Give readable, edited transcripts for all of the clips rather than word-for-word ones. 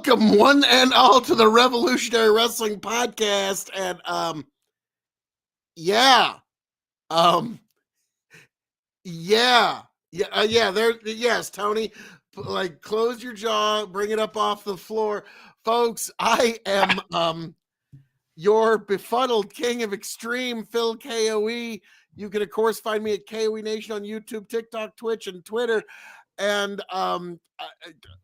Welcome, one and all, to the Revolutionary Wrestling Podcast. And yes, Tony, like, close your jaw, bring it up off the floor, folks. I am your befuddled king of extreme, Phil KOE. You can, of course, find me at KOE Nation on YouTube, TikTok, Twitch, and Twitter. And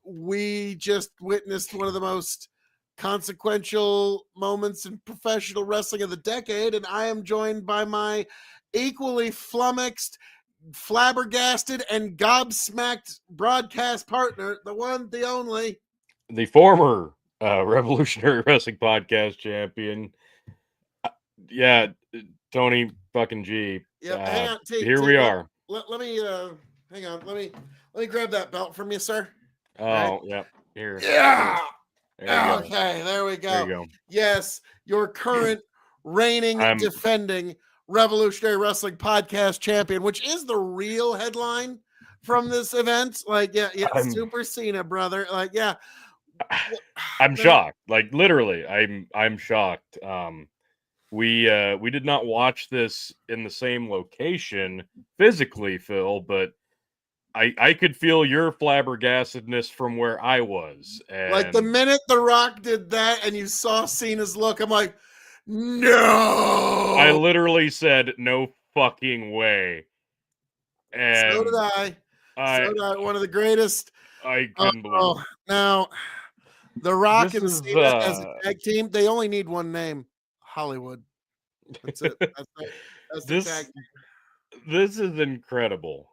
we just witnessed one of the most consequential moments in professional wrestling of the decade, and I am joined by my equally flummoxed, flabbergasted, and gobsmacked broadcast partner, the one, the only, the former Revolutionary Wrestling Podcast champion. Yeah, Tony fucking G. Yeah, hang on. Here we are. Let me hang on. Let me grab that belt from you, sir. Oh, right. Yeah. Here. Yeah. There Okay, there we go. There you go. Yes, your current reigning, defending Revolutionary Wrestling Podcast champion, which is the real headline from this event. Like, Super Cena, brother. Like, yeah. I'm shocked. Like, literally, I'm shocked. We did not watch this in the same location physically, Phil, but I could feel your flabbergastedness from where I was. And like, the minute The Rock did that and you saw Cena's look, I'm like, no. I literally said, no fucking way. And so did I. One of the greatest. I couldn't believe it. Now, The Rock and Cena as a tag team, they only need one name: Hollywood. That's it. That's the tag team. This is incredible.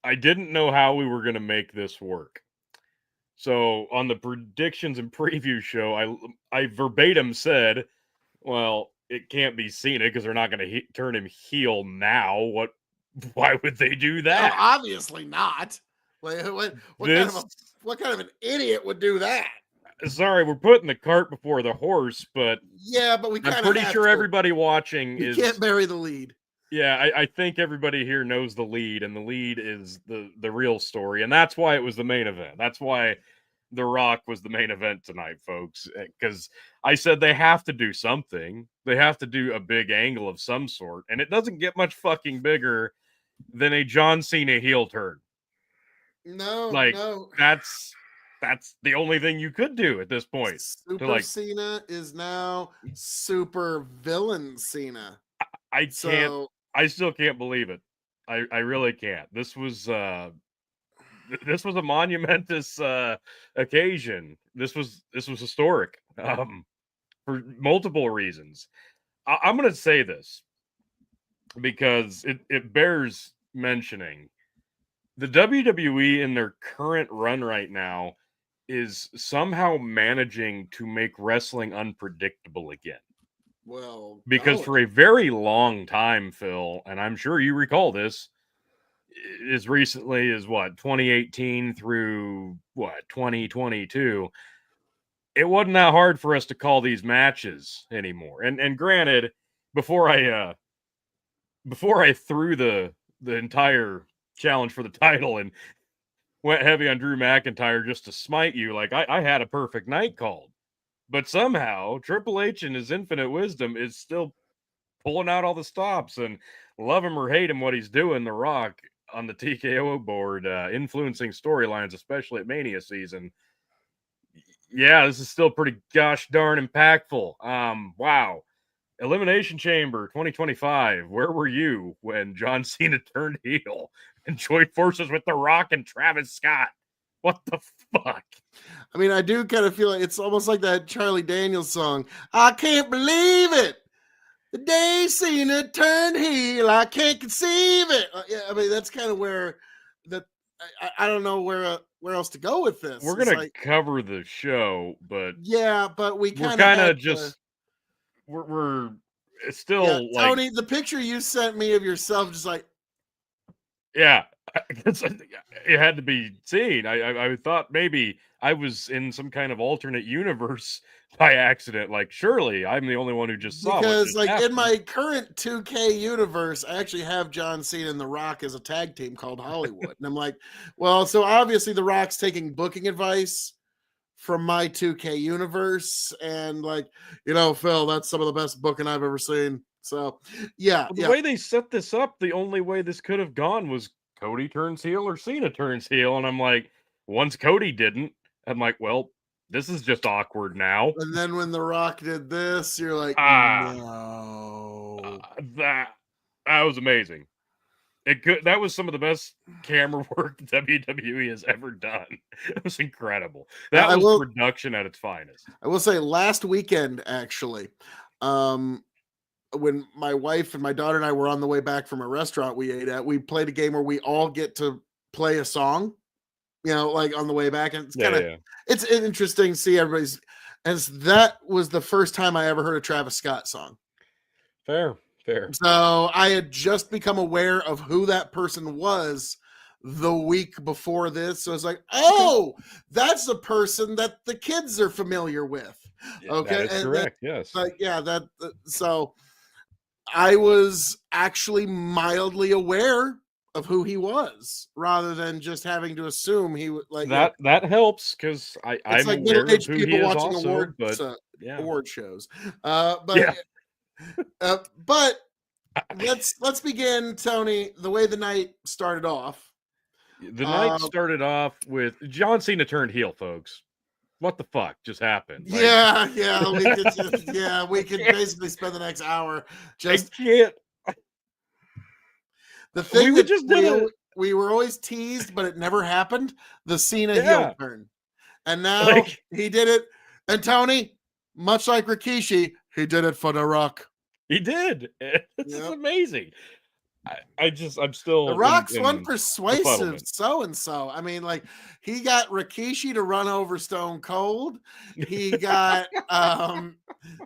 I didn't know how we were going to make this work. So on the predictions and preview show, I verbatim said, well, it can't be Cena because they're not going to turn him heel now. Why would they do that? No, obviously not. What kind of an idiot would do that? Sorry, we're putting the cart before the horse, but yeah, but I'm pretty sure everybody watching can't bury the lead. Yeah, I think everybody here knows the lead, and the lead is the real story, and that's why it was the main event. That's why The Rock was the main event tonight, folks, because I said they have to do something. They have to do a big angle of some sort, and it doesn't get much fucking bigger than a John Cena heel turn. No. That's the only thing you could do at this point. Super Cena is now super villain Cena. I still can't believe it. I really can't. This was a monumentous occasion. This was historic for multiple reasons. I'm going to say this because it bears mentioning. The WWE in their current run right now is somehow managing to make wrestling unpredictable again. Well, because for a very long time, Phil, and I'm sure you recall this, as recently as 2018 through 2022, it wasn't that hard for us to call these matches anymore. And granted, before I threw the entire challenge for the title and went heavy on Drew McIntyre just to smite you. Like I had a perfect night called, but somehow Triple H in his infinite wisdom is still pulling out all the stops, and love him or hate him, what he's doing, The Rock on the TKO board, influencing storylines, especially at Mania season. Yeah, this is still pretty gosh darn impactful. Wow. Elimination Chamber 2025. Where were you when John Cena turned heel and joined forces with The Rock and Travis Scott? What the fuck? I mean, I do kind of feel like it's almost like that Charlie Daniels song. I can't believe it. The day Cena turned heel, I can't conceive it. Yeah, I mean, that's kind of where that I don't know where else to go with this. We're gonna cover the show, but yeah, but we're kind of just we're it's still like Tony. The picture you sent me of yourself, just like it had to be seen. I thought maybe I was in some kind of alternate universe by accident. Like, surely I'm the only one who just saw. Because, like, happened. In my current 2K universe, I actually have John Cena and The Rock as a tag team called Hollywood. And I'm like, well, so obviously The Rock's taking booking advice from my 2K universe. And, like, Phil, that's some of the best booking I've ever seen. So, yeah. The way they set this up, the only way this could have gone was Cody turns heel or Cena turns heel. And I'm like, once Cody didn't, I'm like, well, this is just awkward now. And then when The Rock did this, you're like, no. That was amazing. That was some of the best camera work WWE has ever done. It was incredible. That was production at its finest. I will say last weekend, actually, when my wife and my daughter and I were on the way back from a restaurant we ate at, we played a game where we all get to play a song, like on the way back. And it's kind of, it's interesting to see everybody's, as that was the first time I ever heard a Travis Scott song. Fair. So I had just become aware of who that person was the week before this. So it's like, oh, that's a person that the kids are familiar with. Yeah, okay. That's correct. Yes. Like, so I was actually mildly aware of who he was, rather than just having to assume he would like that. That helps because I'm like aware of who people he is watching also, award shows. But let's begin, Tony. The way the night started off. The night started off with John Cena turned heel, folks. What the fuck just happened? Like, we could basically spend the next hour just. I can't. The thing we were always teased, but it never happened. The Cena heel turn, and now he did it. And Tony, much like Rikishi, he did it for The Rock. He did. This is amazing. I'm still. The Rock's one persuasive so and so. I mean, like, he got Rikishi to run over Stone Cold. He got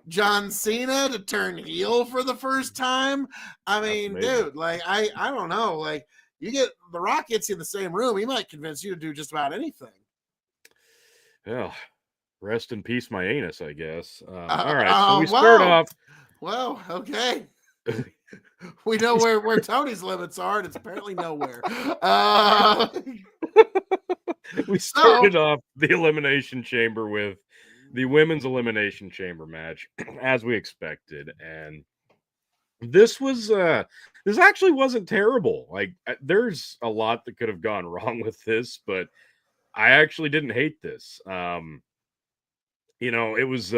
John Cena to turn heel for the first time. I mean, dude, like, I don't know. Like, you get The Rock gets you in the same room, he might convince you to do just about anything. Yeah. Rest in peace, my anus, I guess. All right. So we start off. Well, okay. We know where Tony's limits are, and it's apparently nowhere. We started off the Elimination Chamber with the Women's Elimination Chamber match, as we expected. And this actually wasn't terrible. Like, there's a lot that could have gone wrong with this, but I actually didn't hate this. It was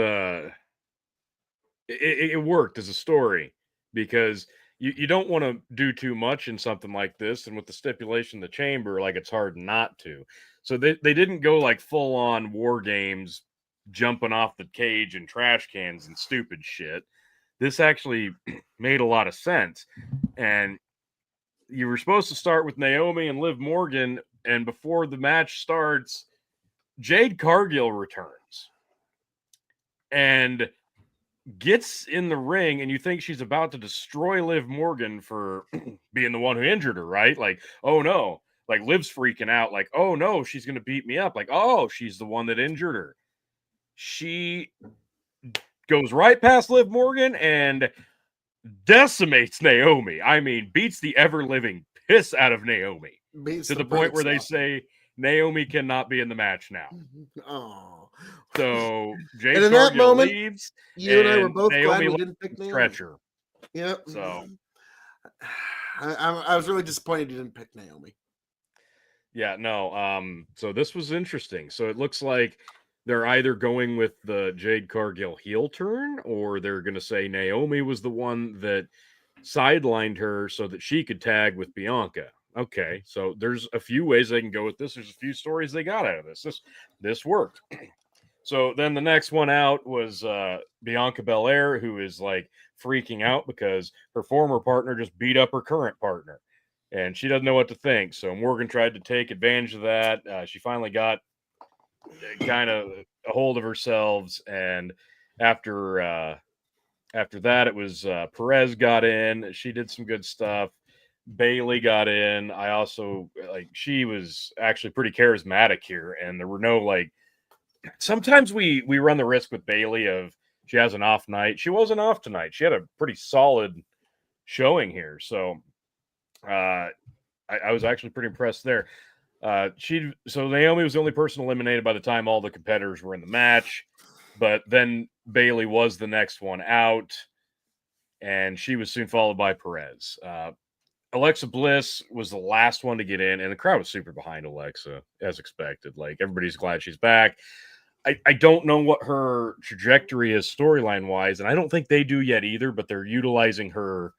it worked as a story, because you don't want to do too much in something like this, and with the stipulation in the chamber, like, it's hard not to. So they didn't go like full on war games, jumping off the cage and trash cans and stupid shit. This actually made a lot of sense. And you were supposed to start with Naomi and Liv Morgan, and before the match starts, Jade Cargill returns and gets in the ring, and you think she's about to destroy Liv Morgan for being the one who injured her, right? Like, oh no, like, Liv's freaking out, like, oh no, she's gonna beat me up, like, oh, she's the one that injured her. She goes right past Liv Morgan and decimates Naomi. I mean, beats the ever-living piss out of Naomi, to the point where they say Naomi cannot be in the match now. Oh. So And Jade in that Cargill moment, leaves, you and I were and both glad Naomi we left didn't pick the Naomi. stretcher. Yep. So I was really disappointed you didn't pick Naomi. yeah, no. So this was interesting. So it looks like they're either going with the Jade Cargill heel turn, or they're going to say Naomi was the one that sidelined her so that she could tag with Bianca. Okay, so there's a few ways they can go with this. There's a few stories they got out of this. This worked. So then the next one out was Bianca Belair, who is like freaking out because her former partner just beat up her current partner, and she doesn't know what to think. So Morgan tried to take advantage of that. She finally got kind of a hold of herself, and after that, it was Perez got in. She did some good stuff. Bailey got in. I also she was actually pretty charismatic here, and there were no sometimes we run the risk with Bailey of she has an off night. She wasn't off tonight. She had a pretty solid showing here. So I was actually pretty impressed there. So Naomi was the only person eliminated by the time all the competitors were in the match, but then Bailey was the next one out, and she was soon followed by Perez. Alexa Bliss was the last one to get in, and the crowd was super behind Alexa, as expected. Like, everybody's glad she's back. I don't know what her trajectory is storyline wise, and I don't think they do yet either, but they're utilizing her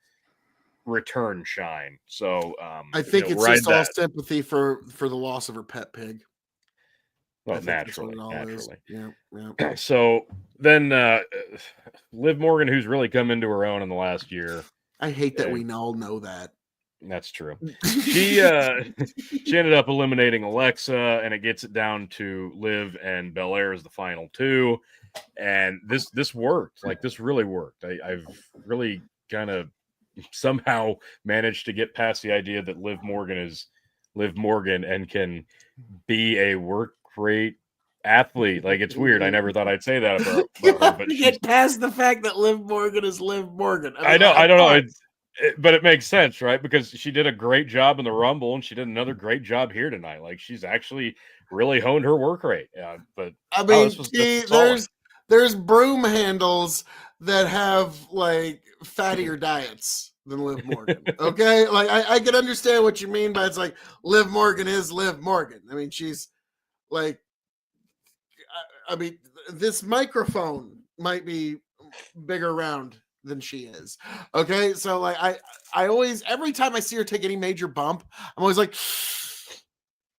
return shine. So I think it's ride just all that. sympathy for the loss of her pet pig. Well, I think that's what naturally. it all is. Yeah. So then Liv Morgan, who's really come into her own in the last year. I hate that we all know that. That's true. She ended up eliminating Alexa, and it gets it down to Liv and Belair as the final two. And this worked. Like, this really worked. I've really kind of somehow managed to get past the idea that Liv Morgan is Liv Morgan and can be a work rate athlete. Like, it's weird. I never thought I'd say that about her, but get past the fact that Liv Morgan is Liv Morgan. I don't know. But it makes sense, right? Because she did a great job in the Rumble, and she did another great job here tonight. Like, she's actually really honed her work rate. But I mean, there's broom handles that have like fattier diets than Liv Morgan. Okay, like I can understand what you mean, but it's like Liv Morgan is Liv Morgan. I mean, she's like, I mean, this microphone might be bigger round than she is. Okay, so like I always, every time I see her take any major bump, I'm always like,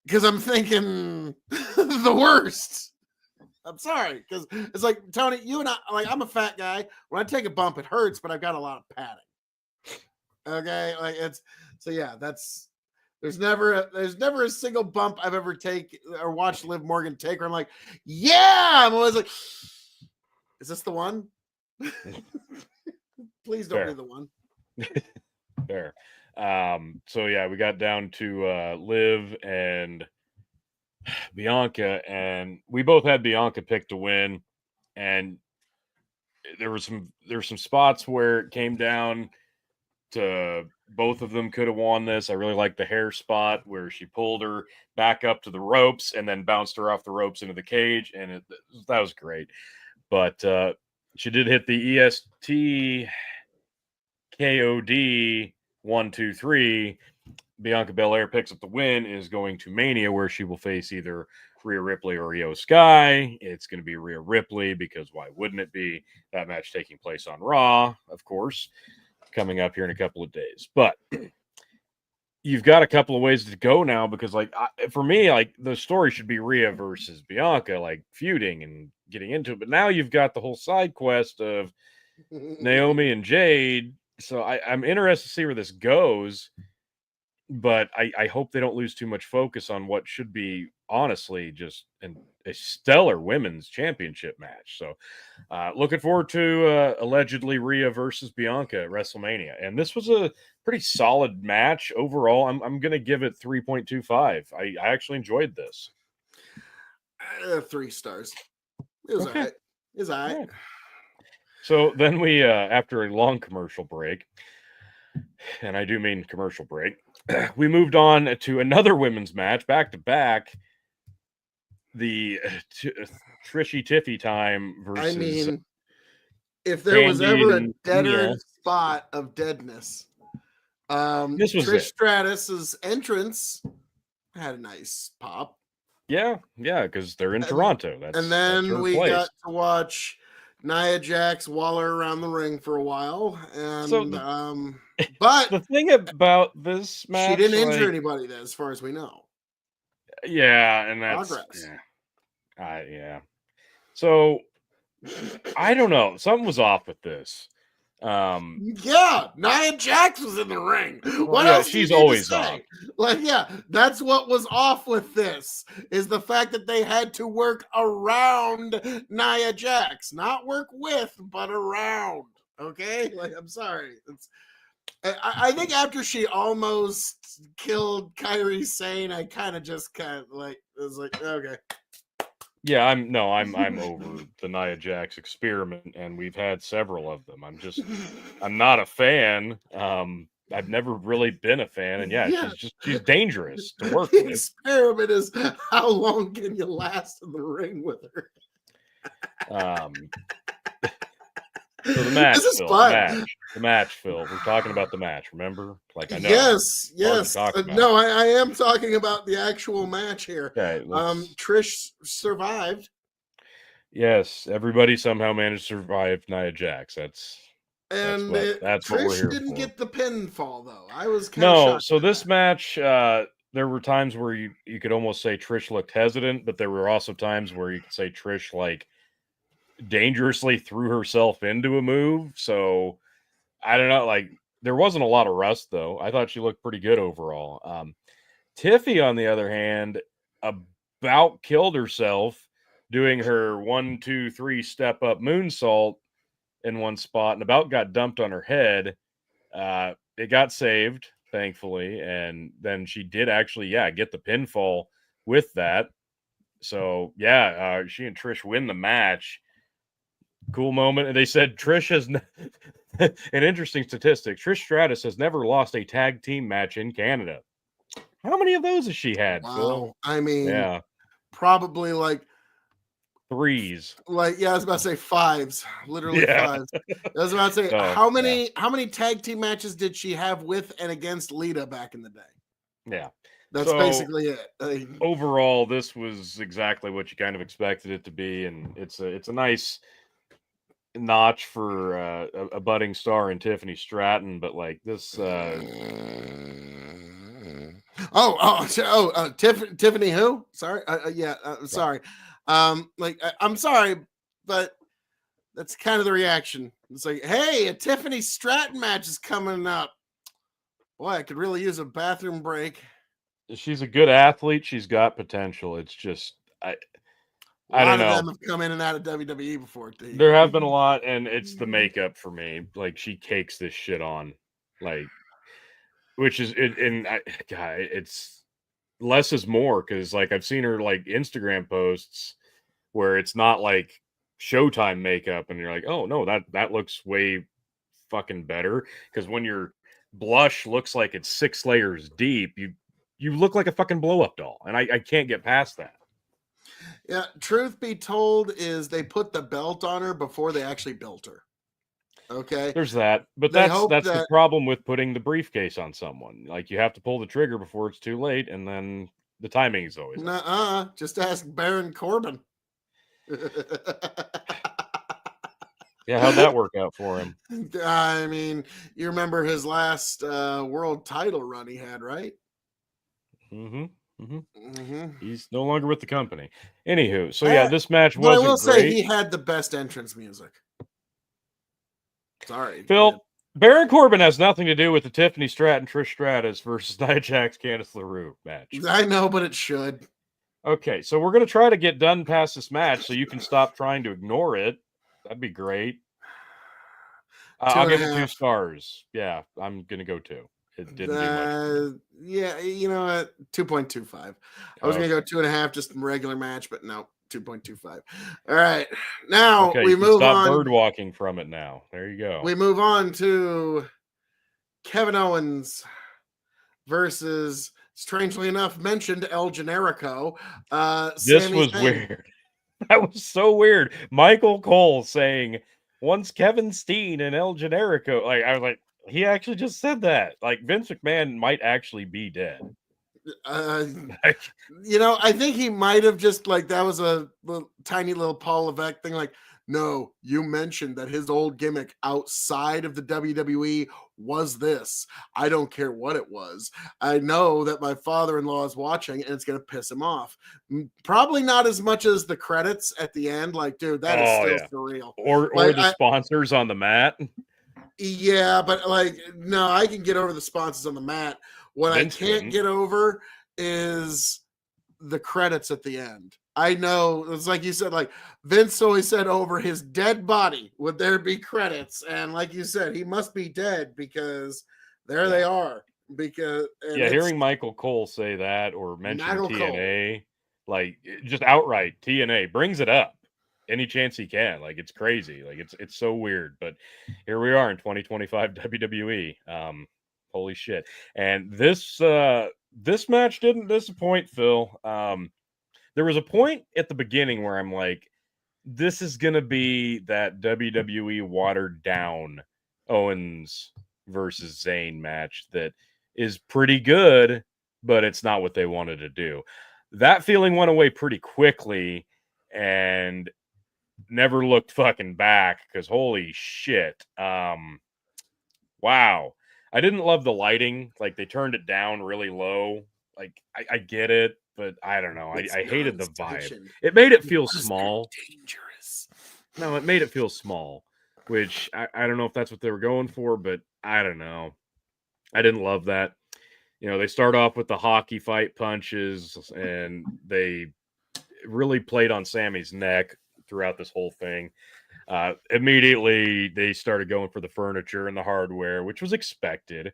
because I'm thinking the worst. I'm sorry, because it's like, Tony, you and I, like, I'm a fat guy. When I take a bump, it hurts, but I've got a lot of padding. Okay, like it's so yeah. There's never a single bump I've ever take or watched Liv Morgan take where I'm like, yeah. I'm always like, is this the one? Please don't be the one. Fair. So yeah, we got down to Liv and Bianca, and we both had Bianca picked to win, and there were some spots where it came down to both of them could have won this. I really liked the hair spot where she pulled her back up to the ropes and then bounced her off the ropes into the cage, and that was great. But she did hit the EST KOD 1, 2, 3. Bianca Belair picks up the win, is going to Mania, where she will face either Rhea Ripley or Io Sky. It's going to be Rhea Ripley, because why wouldn't it be? That match taking place on Raw, of course, coming up here in a couple of days. But you've got a couple of ways to go now, because for me, like, the story should be Rhea versus Bianca, like feuding and getting into it. But now you've got the whole side quest of Naomi and Jade. So I'm interested to see where this goes. But I hope they don't lose too much focus on what should be, honestly, just a stellar women's championship match. So looking forward to allegedly Rhea versus Bianca at WrestleMania. And this was a pretty solid match overall. I'm going to give it 3.25. I actually enjoyed this. 3 stars. It was all right. It was all right. So then we, after a long commercial break, and I do mean commercial break, we moved on to another women's match back to back. the Trishy Tiffy time I versus mean, if there was Candy ever a and deader Mia. spot of deadness, This was Trish it. Stratus's entrance had a nice pop. Yeah, because they're in And, Toronto. and That's then her we place. got to watch Nia Jax waller around the ring for a while. And but the thing about this match, she didn't injure anybody then, as far as we know. Yeah, and that's Progress. yeah. So I don't know. Something was off with this. Yeah, Nia Jax was in the ring. What yeah, else she's do you need always to say? off. Like, yeah, that's what was off with this, is the fact that they had to work around Nia Jax. Not work with, but around. Okay? Like, I'm sorry. I think after she almost killed Kairi Sane, I kind of like, it was like, okay. Yeah, I'm over the Nia Jax experiment, and we've had several of them. I'm not a fan. I've never really been a fan, and yeah. she's dangerous to work The with. experiment is how long can you last in the ring with her? So the match, This is Phil. fun. The match, Phil. We're talking about the match. Remember? Like I know. Yes. No, I am talking about the actual match here. Okay. Trish survived. Yes, everybody somehow managed to survive Nia Jax. That's what we're here Trish didn't for. get the pinfall though. I was kind of shocked. So this match, there were times where you could almost say Trish looked hesitant, but there were also times where you could say Trish like dangerously threw herself into a move. So I don't know, like there wasn't a lot of rust though. I thought she looked pretty good overall. Tiffy, on the other hand, about killed herself doing her 1, 2, 3 step up moonsault in one spot and about got dumped on her head. It got saved, thankfully, and then she did actually, get the pinfall with that. So she and Trish win the match. Cool moment. And they said Trish has an interesting statistic. Trish Stratus has never lost a tag team match in Canada. How many of those has she had, Phil? I mean, probably like 3s. Like, I was about to say 5s, literally 5s. I was about to say, how many tag team matches did she have with and against Lita back in the day? Yeah. That's basically it. Overall, this was exactly what you kind of expected it to be, and it's a nice notch for a budding star in Tiffany Stratton, but like this Tiffany who? Sorry. Sorry. I'm sorry, but that's kind of the reaction. It's like, hey, a Tiffany Stratton match is coming up. Boy, I could really use a bathroom break. She's a good athlete. She's got potential. It's just I don't know. A lot of them have come in and out of WWE before. There have been a lot, and it's the makeup for me. Like she cakes this shit on, like, which is it. And it's less is more because like I've seen her like Instagram posts where it's not like Showtime makeup, and you're like, oh no, that looks way fucking better. Because when your blush looks like it's 6 layers deep, you look like a fucking blow up doll, and I can't get past that. Yeah, truth be told, is they put the belt on her before they actually built her. Okay, there's that, but that's the problem with putting the briefcase on someone. Like you have to pull the trigger before it's too late, and then the timing is always just ask Baron Corbin. Yeah, how'd that work out for him? I mean, you remember his last world title run he had, right? He's no longer with the company. Anywho, so this match wasn't I will great. say he had the best entrance music. Sorry, Phil. Baron Corbin has nothing to do with the Tiffany Stratton Trish Stratus versus Nia Jax Candice LaRue match. I know, but it should. Okay, so we're going to try to get done past this match so you can stop trying to ignore it. That'd be great. I'll give it 2 stars. Yeah, I'm going to go 2. It didn't do much. Yeah, you know what? 2.25. I was going to go 2.5, just regular match, but no, 2.25. All right. Now we move on. Stop bird walking from it now. There you go. We move on to Kevin Owens versus strangely enough, mentioned El Generico. This Sami was Zayn. weird. That was so weird. Michael Cole saying, once Kevin Steen and El Generico. Like, I was like, he actually just said that. Like, Vince McMahon might actually be dead. I think he might have just like that was a tiny little Paul Levesque thing. Like, no, you mentioned that his old gimmick outside of the WWE was this. I don't care what it was. I know that my father-in-law is watching and it's going to piss him off. Probably not as much as the credits at the end. Like, dude, that is still for real. Or like, the sponsors on the mat. Yeah, but like, no, I can get over the sponsors on the mat. What Vince I can't get over is the credits at the end. I know it's like you said, like Vince always said over his dead body would there be credits, and like you said, he must be dead because there they are. Because hearing Michael Cole say that or mention TNA, Cole. like just outright TNA brings it up any chance he can. Like it's crazy. Like it's so weird. But here we are in 2025 WWE. Holy shit! And this match didn't disappoint, Phil. There was a point at the beginning where I'm like, this is gonna be that WWE watered down Owens versus Zayn match that is pretty good, but it's not what they wanted to do. That feeling went away pretty quickly and never looked fucking back because holy shit. Wow. I didn't love the lighting. Like they turned it down really low. Like I get it, but I don't know. I hated the vibe. It made it feel small. Dangerous. No, it made it feel small, which I don't know if that's what they were going for, but I don't know. I didn't love that. You know, they start off with the hockey fight punches, and they really played on Sammy's neck throughout this whole thing. Immediately, they started going for the furniture and the hardware, which was expected.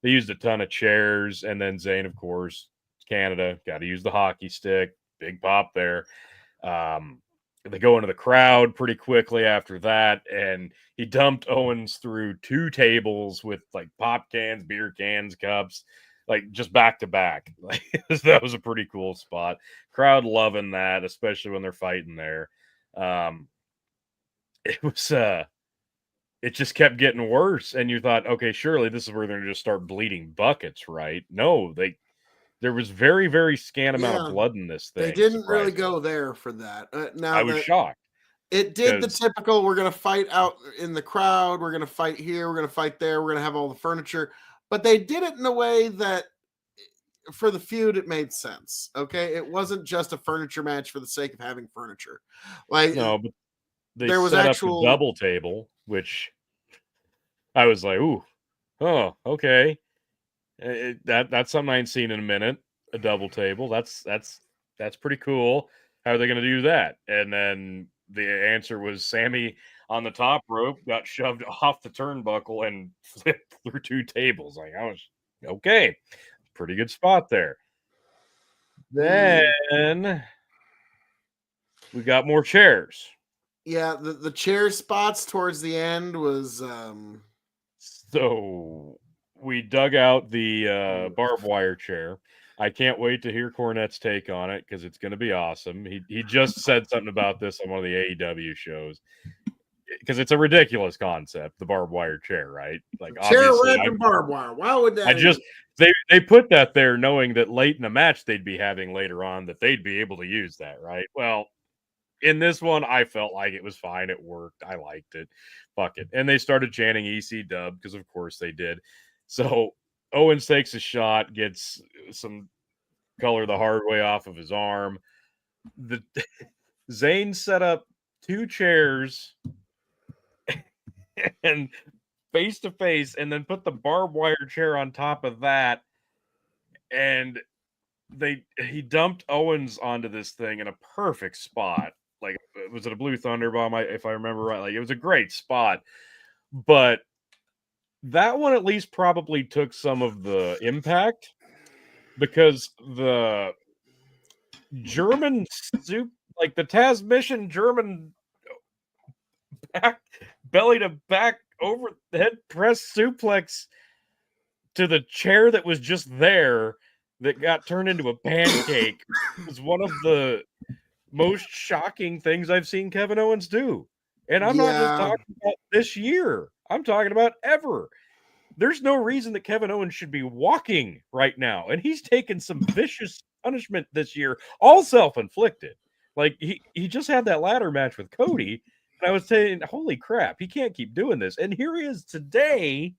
They used a ton of chairs, and then Zayn, of course, Canada, got to use the hockey stick. Big pop there. They go into the crowd pretty quickly after that, and he dumped Owens through 2 tables with like pop cans, beer cans, cups, like just back to back. Like that was a pretty cool spot. Crowd loving that, especially when they're fighting there. It was it just kept getting worse, and you thought, okay, surely this is where they're going to just start bleeding buckets, right? No, there was very, very scant amount of blood in this thing. They didn't really go there for that. I was shocked. It did the typical, we're going to fight out in the crowd. We're going to fight here. We're going to fight there. We're going to have all the furniture. But they did it in a way that for the feud, it made sense. Okay. It wasn't just a furniture match for the sake of having furniture. Like, no, but there was actual up the double table, which I was like, ooh, oh, okay. That's something I ain't seen in a minute. A double table. That's pretty cool. How are they going to do that? And then the answer was Sammy on the top rope got shoved off the turnbuckle and flipped through 2 tables. Like I was okay, pretty good spot there. Then we got more chairs. Yeah, the chair spots towards the end was so we dug out the barbed wire chair. I can't wait to hear Cornette's take on it because it's going to be awesome. He just said something about this on one of the AEW shows because it's a ridiculous concept, the barbed wire chair, right? Like chair wrapped in barbed wire. Why would that? They put that there knowing that late in the match they'd be having later on that they'd be able to use that, right? Well, in this one, I felt like it was fine. It worked. I liked it. Fuck it. And they started chanting EC dub because, of course, they did. So Owens takes a shot, gets some color the hard way off of his arm. Zayn set up 2 chairs and face to face, and then put the barbed wire chair on top of that. And he dumped Owens onto this thing in a perfect spot. Like, was it a Blue Thunder Bomb? If I remember right, like it was a great spot, but that one at least probably took some of the impact because the German soup, like the Tasmanian German back belly to back overhead press suplex to the chair that was just there that got turned into a pancake was one of the most shocking things I've seen Kevin Owens do. And I'm not just Yeah. talking about this year. I'm talking about ever. There's no reason that Kevin Owens should be walking right now. And he's taken some vicious punishment this year, all self-inflicted. Like he just had that ladder match with Cody. And I was saying, holy crap, he can't keep doing this. And here he is today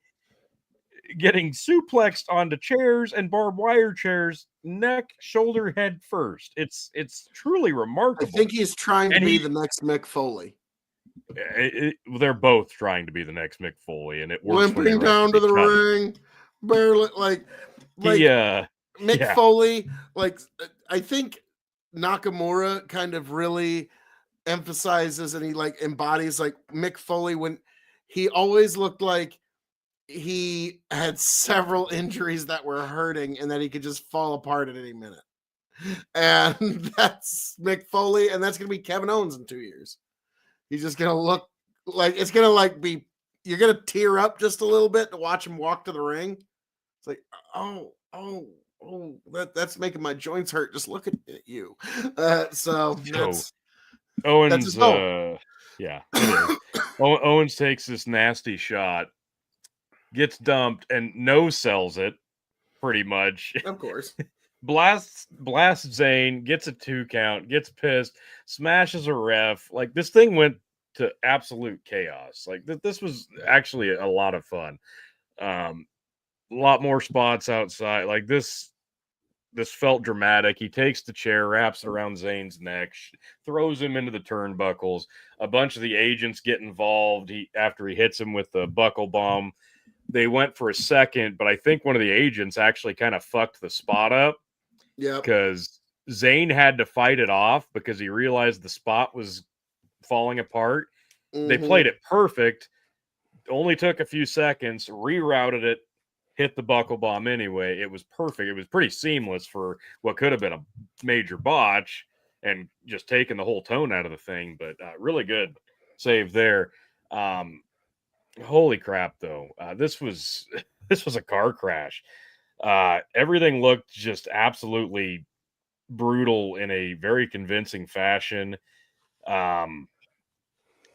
getting suplexed onto chairs and barbed wire chairs, neck, shoulder, head first. It's truly I remarkable. think he's trying to And be the next Mick Foley. They're both trying to be the next Mick Foley, and it works when they Limping down to the ring, barely like Mick yeah. Foley. Like I think Nakamura kind of really emphasizes and he like embodies like Mick Foley when he always looked like he had several injuries that were hurting and that he could just fall apart at any minute. And that's Mick Foley, and that's gonna be Kevin Owens in 2 years. He's just gonna look like it's gonna like be you're gonna tear up just a little bit to watch him walk to the ring. It's like, oh, that's making my joints hurt just looking at you. So that's Owens. his goal. Yeah, it is. Owens takes this nasty shot, gets dumped, and no sells it pretty much. Of course. blasts Zayn, gets a 2 count, gets pissed, smashes a ref. Like this thing went to absolute chaos. Like this was actually a lot of fun. A lot more spots outside. Like this felt dramatic. He takes the chair, wraps it around Zayn's neck, throws him into the turnbuckles. A bunch of the agents get involved. After he hits him with the buckle bomb. They went for a second, but I think one of the agents actually kind of fucked the spot up. Yeah. Because Zayn had to fight it off because he realized the spot was falling apart. Mm-hmm. They played it perfect. Only took a few seconds, rerouted it, hit the buckle bomb anyway. It was perfect. It was pretty seamless for what could have been a major botch and just taking the whole tone out of the thing. But really good save there. Holy crap, though. This was a car crash. Everything looked just absolutely brutal in a very convincing fashion. Yeah,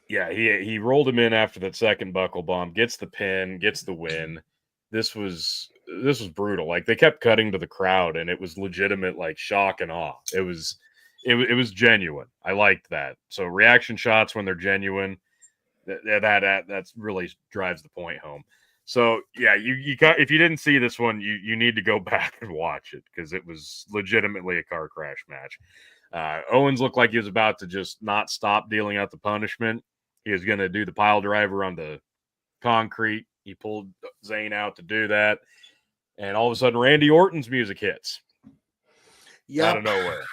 he rolled him in after that second buckle bomb, gets the pin, gets the win. This was brutal. Like they kept cutting to the crowd, and it was legitimate, like shock and awe. It was genuine. I liked that. So reaction shots when they're genuine, that's really drives the point home. So yeah, you got, if you didn't see this one, you need to go back and watch it because it was legitimately a car crash match. Owens looked like he was about to just not stop dealing out the punishment. He was going to do the pile driver on the concrete. He pulled Zayn out to do that, and all of a sudden, Randy Orton's music hits. Out of nowhere.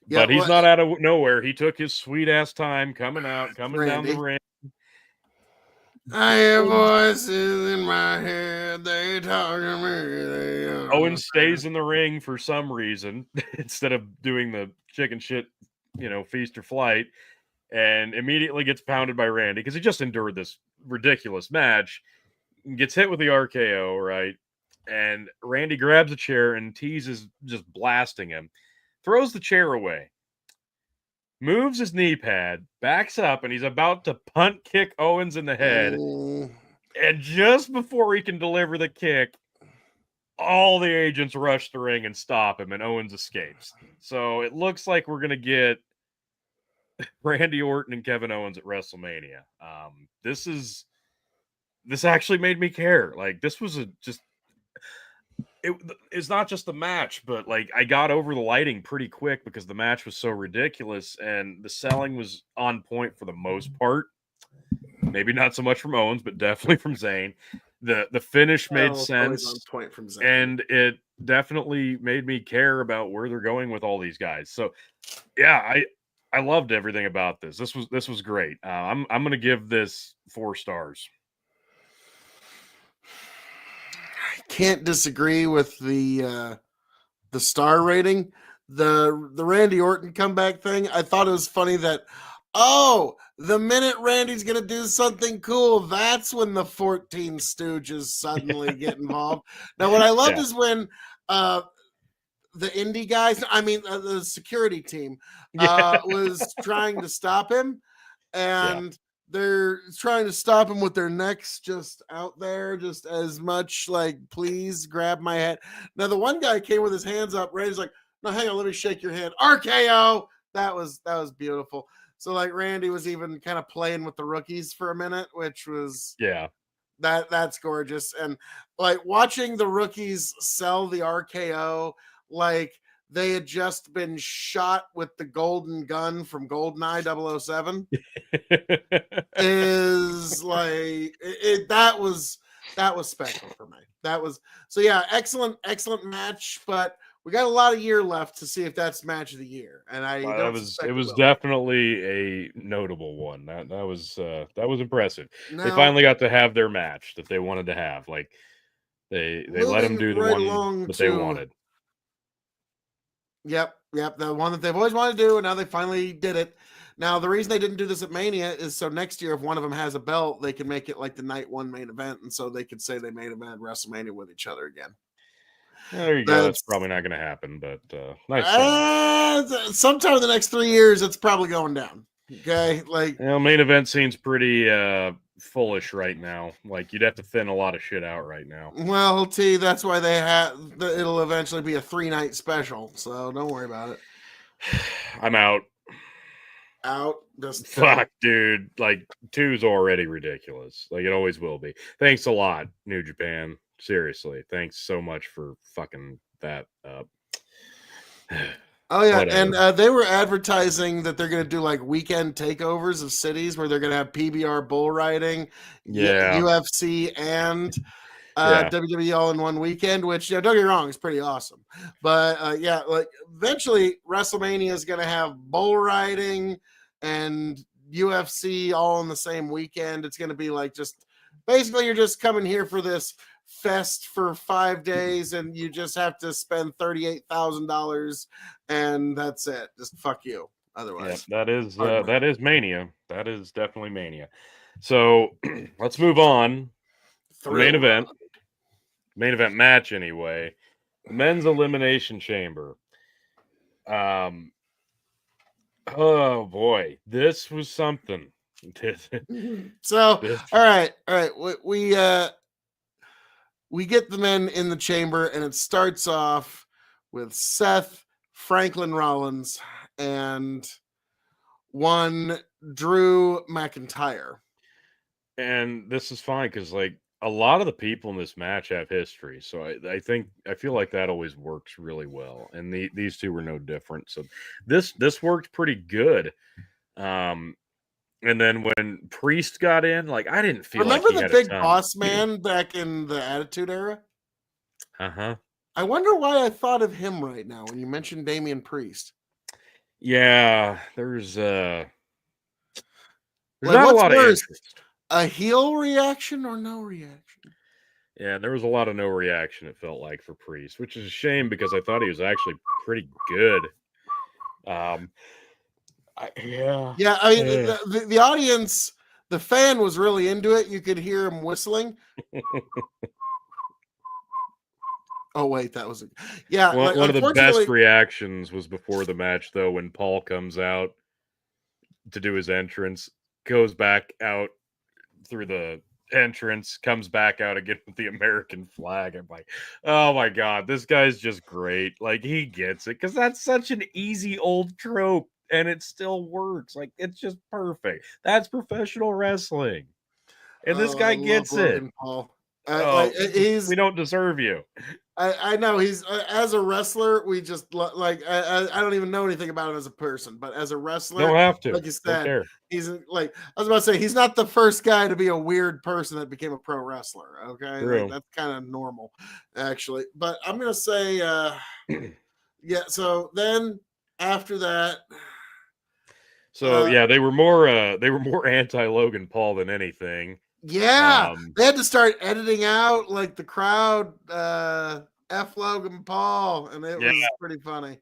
But he's not out of nowhere. He took his sweet ass time coming down the ring. I hear voices in my head. They talk to me. Owens stays in the ring for some reason instead of doing the chicken shit, feast or flight, and immediately gets pounded by Randy because he just endured this ridiculous match. Gets hit with the RKO, right? And Randy grabs a chair and teases, just blasting him. Throws the chair away. Moves his knee pad, backs up, and he's about to punt kick Owens in the head. And just before he can deliver the kick, all the agents rush the ring and stop him, and Owens escapes. So it looks like we're going to get Randy Orton and Kevin Owens at WrestleMania. This actually made me care. Like, this was it's not just the match, but like I got over the lighting pretty quick because the match was so ridiculous and the selling was on point for the most part. Maybe not so much from Owens, but definitely from Zayn. The finish made sense, on point from Zayn. and it definitely made me care about where they're going with all these guys. So, yeah, I loved everything about this. This was great. I'm going to give this 4 stars. Can't disagree with the star rating. The Randy Orton comeback thing, I thought it was funny that the minute Randy's gonna do something cool, that's when the 14 Stooges suddenly get involved. Now what I loved is when the indie guys, I mean the security team, Yeah. was trying to stop him, Yeah. and they're trying to stop him with their necks just out there, just as much like, please grab my head. Now the one guy came with his hands up. Randy's like, no, hang on, let me shake your hand. RKO. That was beautiful. So like Randy was even kind of playing with the rookies for a minute, which was Yeah. that's gorgeous. And like watching the rookies sell the RKO like they had just been shot with the golden gun from GoldenEye 007 is like that was special for me. That was so yeah, excellent match, but we got a lot of year left to see if that's match of the year, and I That don't was it suspect it was will be. definitely a notable one. That was impressive. They Now finally got to have their match that they wanted to have. Like they let them moving do the right one along that they to wanted. Yep, the one that they've always wanted to do, and now they finally did it. Now, the reason they didn't do this at Mania is so next year, if one of them has a belt, they can make it like the night one main event, and so they could say they main event WrestleMania with each other again. There you go. That's That's probably not going to happen, but nice try. sometime in the next 3 years, it's probably going down. Okay, like Main event scene's pretty foolish right now. Like you'd have to thin a lot of shit out right now. well, T, that's why they have. It'll eventually be a 3-night special, so don't worry about it. I'm out. Out, just Fuck, dude. Like 2's already ridiculous. Like it always will be. Thanks a lot, New Japan. Seriously, thanks so much for fucking that up. Oh yeah, Whatever. and they were advertising that they're going to do like weekend takeovers of cities where they're going to have PBR bull riding, Yeah. UFC, and Yeah. WWE all in one weekend. Which, don't get me wrong, is pretty awesome. But yeah, like eventually WrestleMania is going to have bull riding and UFC all in the same weekend. It's going to be like just basically you're just coming here for this fest for 5 days, and you just have to spend $38,000, and that's it. Just fuck you. Otherwise, that is Mania. That is definitely Mania. So let's move on. The main event match anyway. The men's elimination chamber. Oh boy, this was something. So all right, we get the men in the chamber, and it starts off with Seth, Franklin Rollins, and one Drew McIntyre. And this is fine because like a lot of the people in this match have history, so I feel like that always works really well, and these two were no different. So this worked pretty good. And then when Priest got in, like I didn't feel Remember like he the had Big a ton. Boss Man back in the Attitude Era? Uh-huh. I wonder why I thought of him right now when you mentioned Damian Priest. Yeah, there's like, not a what's lot of worse, interest. a heel reaction or no reaction? Yeah, there was a lot of no reaction, it felt like, for Priest, which is a shame because I thought he was actually pretty good. Yeah, I mean, the audience, the fan was really into it. You could hear him whistling. Oh wait, that was one of the best reactions was before the match, though, when Paul comes out to do his entrance, goes back out through the entrance, comes back out again with the American flag. I'm like, oh my god, this guy's just great. Like he gets it because that's such an easy old trope, and it still works. Like it's just perfect. That's professional wrestling, and this guy gets Logan it. Paul. Oh, we don't deserve you. I know he's as a wrestler. We just like I don't even know anything about him as a person, but as a wrestler, Don't have to. like you Don't said, care. he's like I was about to say he's not the first guy to be a weird person that became a pro wrestler. Okay, like, that's kind of normal, actually. But I'm gonna say, yeah. So then after that. So yeah, they were more anti Logan Paul than anything. Yeah, they had to start editing out like the crowd F Logan Paul, and it was pretty funny.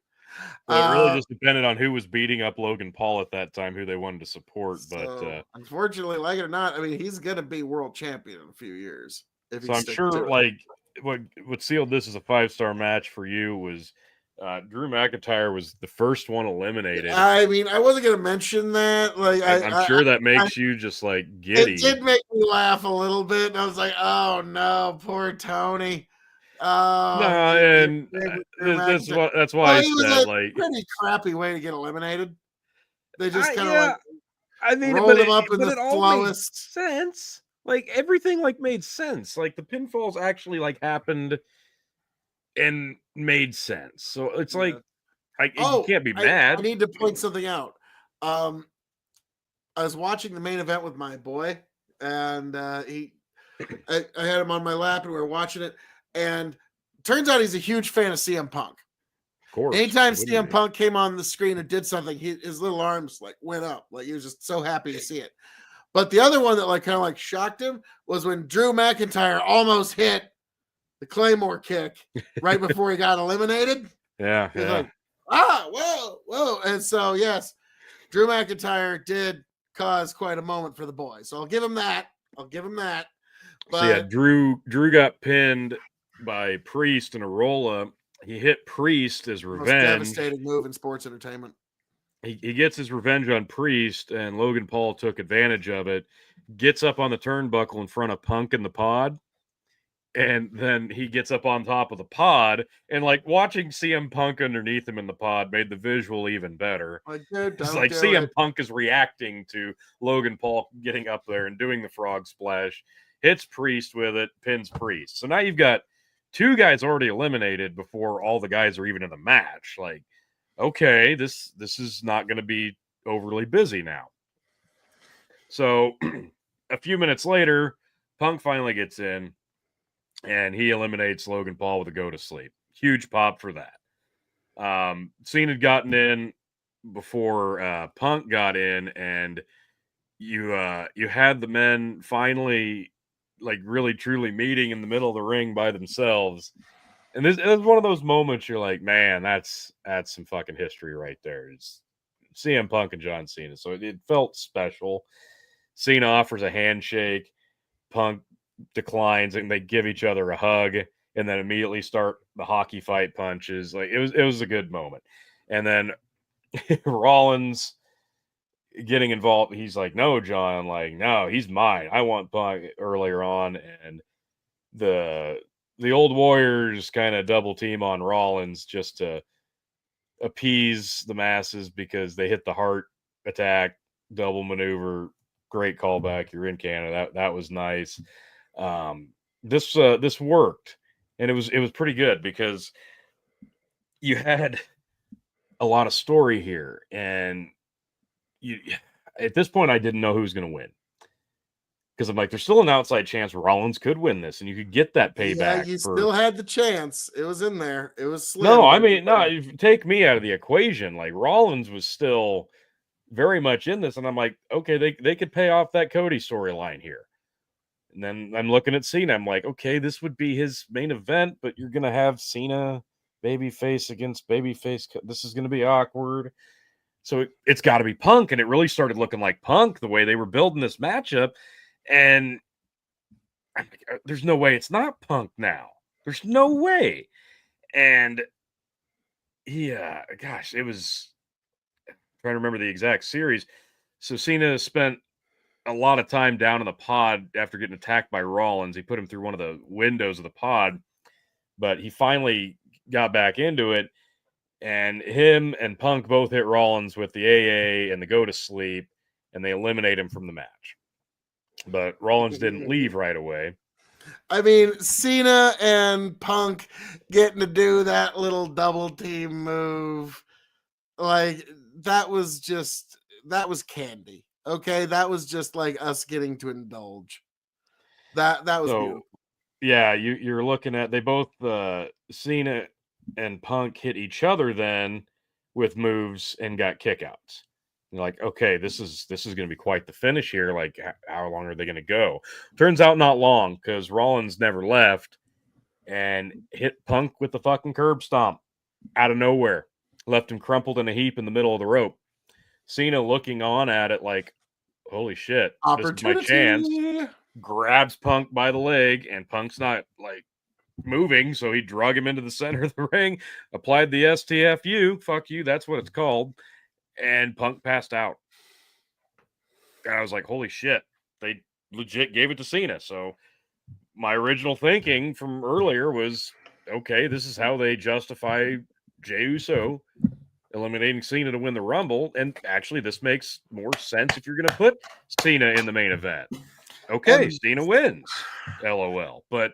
So it really just depended on who was beating up Logan Paul at that time, who they wanted to support. But unfortunately, like it or not, I mean, he's gonna be world champion in a few years. So I'm sure, like what sealed this as a 5-star match for you was Drew McIntyre was the first one eliminated. I mean, I wasn't going to mention that. Like, I'm sure that makes you just like giddy. It did make me laugh a little bit. And I was like, oh no, poor Tony. Oh, No, and that's why I it was said a like pretty crappy way to get eliminated. They just kind of yeah, like I mean, rolled him up in but the it all slowest. made sense. Like everything like made sense. Like the pinfalls actually like happened and made sense. So it's like you can't be mad. I need to point something out. I was watching the main event with my boy, and I had him on my lap, and we were watching it. And turns out he's a huge fan of CM Punk. Of course. Anytime CM Punk came on the screen and did something, his little arms like went up, like he was just so happy to see it. But the other one that like kind of like shocked him was when Drew McIntyre almost hit the Claymore kick right before he got eliminated. Yeah, He's like, whoa. And so, yes, Drew McIntyre did cause quite a moment for the boys. So I'll give him that. But so yeah, Drew got pinned by Priest in a roll-up. He hit Priest as revenge. Most devastating move in sports entertainment. He gets his revenge on Priest, and Logan Paul took advantage of it. Gets up on the turnbuckle in front of Punk in the pod. And then he gets up on top of the pod, and like watching CM Punk underneath him in the pod made the visual even better. It's like CM Punk is reacting to Logan Paul getting up there and doing the frog splash, hits Priest with it, pins Priest. So now you've got two guys already eliminated before all the guys are even in the match. Like, okay, this is not going to be overly busy now. So a few minutes later, Punk finally gets in. And he eliminates Logan Paul with a go to sleep. Huge pop for that. Cena had gotten in before Punk got in, and you had the men finally like really truly meeting in the middle of the ring by themselves. And this is one of those moments you're like, man, that's some fucking history right there. It's CM Punk and John Cena. So it felt special. Cena offers a handshake. Punk declines, and they give each other a hug, and then immediately start the hockey fight punches. Like it was a good moment. And then Rollins getting involved. He's like, "No, John, like no, he's mine. I want Punk." Earlier on, and the old Warriors kind of double team on Rollins just to appease the masses because they hit the heart attack double maneuver. Great callback. You're in Canada. That was nice. This worked, and it was pretty good because you had a lot of story here, and you at this point I didn't know who was going to win because I'm like, there's still an outside chance Rollins could win this, and you could get that payback. Yeah, you still had the chance. It was in there. It was slim. No, I mean, no. If you take me out of the equation, like Rollins was still very much in this, and I'm like, okay, they could pay off that Cody storyline here. And then I'm looking at Cena. I'm like, okay, this would be his main event, but you're going to have Cena babyface against babyface. This is going to be awkward. So it's got to be Punk. And it really started looking like Punk the way they were building this matchup. And I'm like, there's no way it's not Punk now. There's no way. And yeah, gosh, it was I'm trying to remember the exact series. So Cena spent a lot of time down in the pod after getting attacked by Rollins. He put him through one of the windows of the pod, but he finally got back into it, and him and Punk both hit Rollins with the AA and the go to sleep, and they eliminate him from the match. But Rollins didn't leave right away. I mean, Cena and Punk getting to do that little double team move, like that was candy. Okay, that was just like us getting to indulge. That was beautiful. Yeah, you're looking at they both Cena and Punk hit each other then with moves and got kickouts. You're like, okay, this is going to be quite the finish here. Like, how long are they going to go? Turns out not long because Rollins never left and hit Punk with the fucking curb stomp out of nowhere, left him crumpled in a heap in the middle of the rope. Cena looking on at it like, holy shit, this is my chance. Grabs Punk by the leg, and Punk's not like moving, so he drug him into the center of the ring, applied the STFU, fuck you, that's what it's called, and Punk passed out. And I was like, holy shit, they legit gave it to Cena. So my original thinking from earlier was, okay, this is how they justify Jey Uso eliminating Cena to win the Rumble. And actually, this makes more sense if you're going to put Cena in the main event. Okay, Cena wins, LOL. But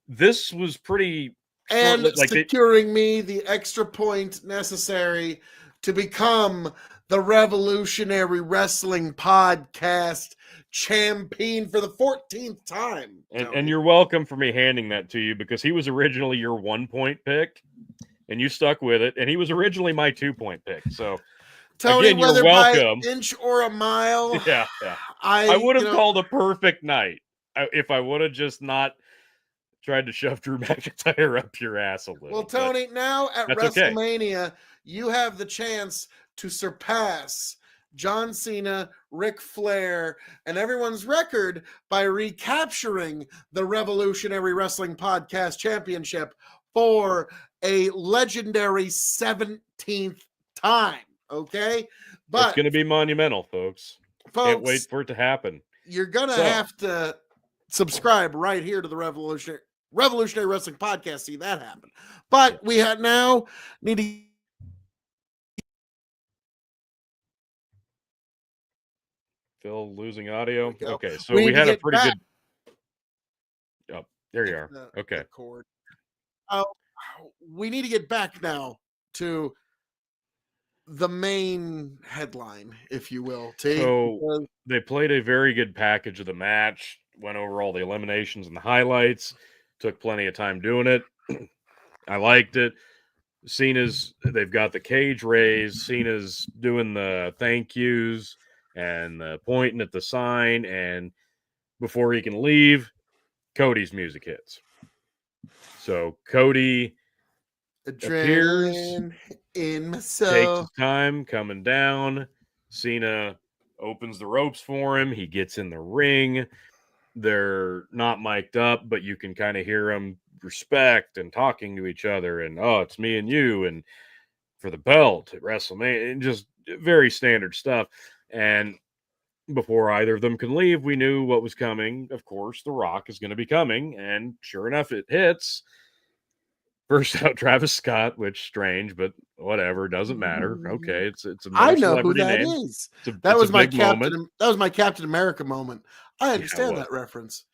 this was pretty short. And securing me the extra point necessary to become the Revolutionary Wrestling Podcast champion for the 14th time. And you're welcome for me handing that to you, because he was originally your 1-point pick and you stuck with it. And he was originally my 2-point pick. So Tony, again, whether you're welcome. by inch or a mile. Yeah. I would have called a perfect night if I would have just not tried to shove Drew McIntyre up your ass a little. Well, Tony, now at WrestleMania, you have the chance to surpass John Cena, Ric Flair, and everyone's record by recapturing the Revolutionary Wrestling Podcast Championship for a legendary 17th time. Okay? But it's going to be monumental, folks. Can't wait for it to happen. You're going to have to subscribe right here to the Revolutionary Wrestling Podcast. See that happen. But we now need to. Phil losing audio. Okay, so we had a pretty good. Oh, there you are. Okay. We need to get back now to the main headline, if you will. So they played a very good package of the match, went over all the eliminations and the highlights, took plenty of time doing it. I liked it. They've got the cage raised. Cena's doing the thank yous and pointing at the sign. And before he can leave, Cody's music hits. So Cody appears, in my soul. Takes his time coming down. Cena opens the ropes for him. He gets in the ring. They're not mic'd up, but you can kind of hear them respect and talking to each other. And, oh, it's me and you. And for the belt at WrestleMania. And just very standard stuff. And before either of them can leave, we knew what was coming. Of course, The Rock is going to be coming. And sure enough, it hits. First out, Travis Scott, which strange, but whatever, doesn't matter. Okay, it's a I know who that name. Is. That was my Captain. Moment. That was my Captain America moment. I understand that reference.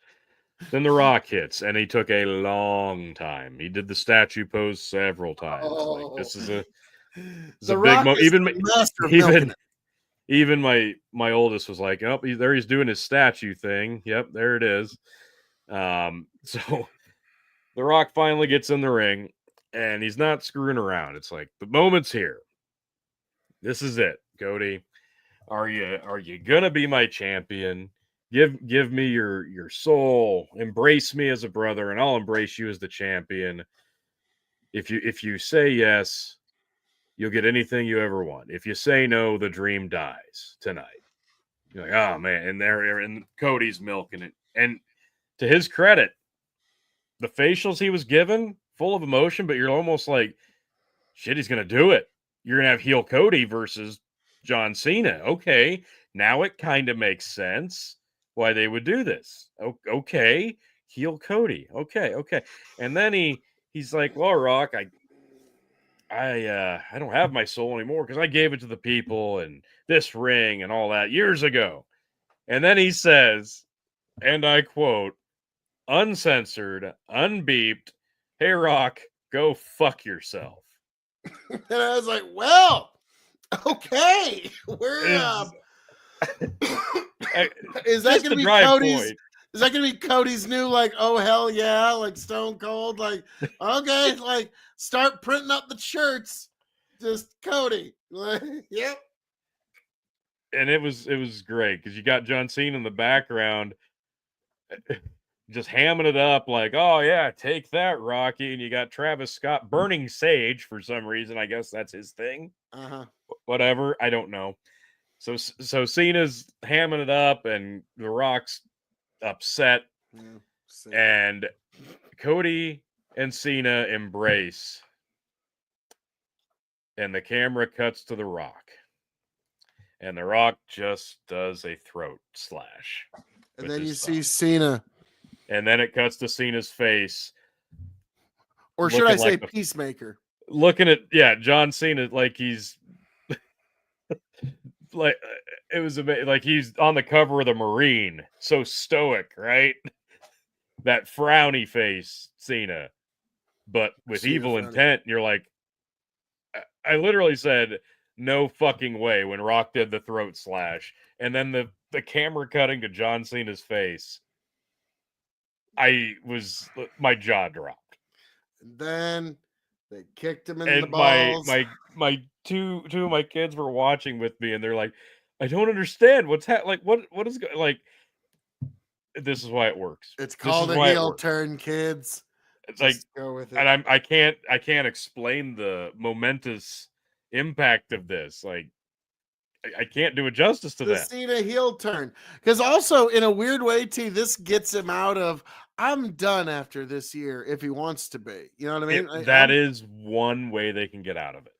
Then The Rock hits, and he took a long time. He did the statue pose several times. Like, this is a big moment. Even my oldest was like, "Oh, there he's doing his statue thing." Yep, there it is. So. The Rock finally gets in the ring, and he's not screwing around. It's like, the moment's here. This is it, Cody. Are you gonna be my champion? Give me your soul. Embrace me as a brother, and I'll embrace you as the champion. If you say yes, you'll get anything you ever want. If you say no, the dream dies tonight. You're like, oh man, and Cody's milking it. And to his credit, the facials he was given, full of emotion, but you're almost like, shit, he's going to do it. You're going to have heel Cody versus John Cena. Okay, now it kind of makes sense why they would do this. Okay, heel Cody. Okay. And then he's like, well, Rock, I don't have my soul anymore because I gave it to the people and this ring and all that years ago. And then he says, and I quote, uncensored, unbeeped, hey, Rock, go fuck yourself. And I was like, well, okay. We're is that gonna be Cody's point. Is that gonna be Cody's new, like, oh hell yeah, like Stone Cold? Like, okay, like start printing up the shirts. Just Cody. Like, yep. And it was great because you got John Cena in the background just hamming it up like, oh yeah, take that, Rocky. And you got Travis Scott burning sage for some reason. I guess that's his thing. Whatever, I don't know. So Cena's hamming it up, and The Rock's upset, and Cody and Cena embrace. And the camera cuts to The Rock. And The Rock just does a throat slash. And then you see Cena. And then it cuts to Cena's face. Or should I say Peacemaker? Looking at, John Cena like he's like, it was amazing. Like he's on the cover of the Marine. So stoic, right? That frowny face, Cena. But with evil intent, you're like, I literally said, no fucking way when Rock did the throat slash. And then the camera cutting to John Cena's face. My jaw dropped. And then they kicked him in the balls. My two of my kids were watching with me, and they're like, I don't understand what's like what is like. This is why it works. It's called a heel turn, kids. It's like, go with it. And I can't explain the momentous impact of this. Like, I can't do it justice to that. Cena heel turn, because also in a weird way, this gets him out of I'm done after this year if he wants to be. You know what I mean? That is one way they can get out of it.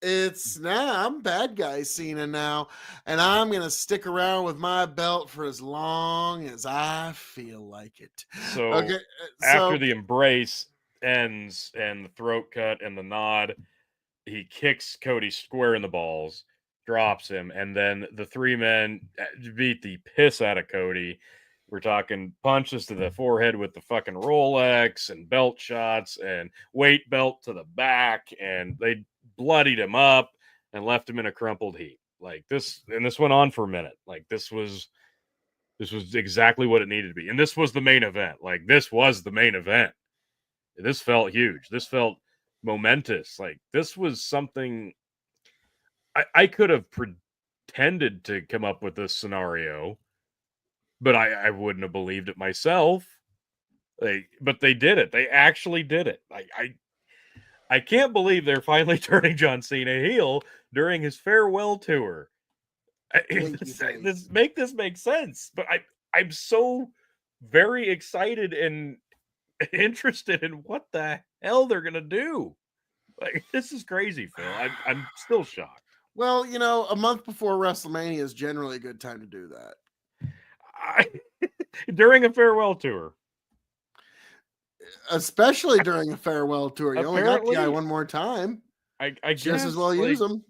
It's I'm bad guy Cena now, and I'm gonna stick around with my belt for as long as I feel like it. So after the embrace ends and the throat cut and the nod, he kicks Cody square in the balls, drops him, and then the three men beat the piss out of Cody. We're talking punches to the forehead with the fucking Rolex and belt shots and weight belt to the back, and they bloodied him up and left him in a crumpled heap. Like this, and this went on for a minute. Like this was exactly what it needed to be. And this was the main event. Like this was the main event. This felt huge. This felt momentous. Like this was something I could have pretended to come up with this scenario, but I wouldn't have believed it myself. But they did it. They actually did it. I can't believe they're finally turning John Cena heel during his farewell tour. Make this make sense. But I'm so very excited and interested in what the hell they're gonna do. Like this is crazy, Phil. I'm still shocked. Well, a month before WrestleMania is generally a good time to do that. During a farewell tour. Especially during a farewell tour. You only got the guy one more time. I just guess, as well use him.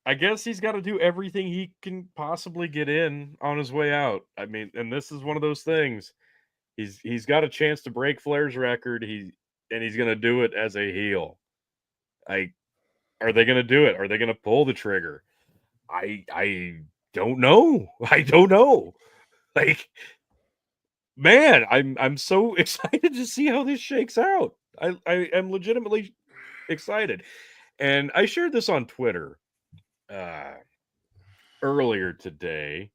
I guess he's got to do everything he can possibly get in on his way out. I mean, and this is one of those things. He's got a chance to break Flair's record. He's going to do it as a heel. Are they going to do it? Are they going to pull the trigger? I don't know. I don't know. Like, man, I'm so excited to see how this shakes out. I am legitimately excited. And I shared this on Twitter earlier today.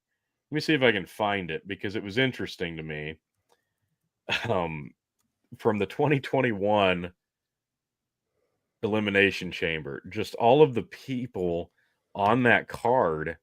Let me see if I can find it because it was interesting to me. From the 2021 Elimination Chamber, just all of the people on that card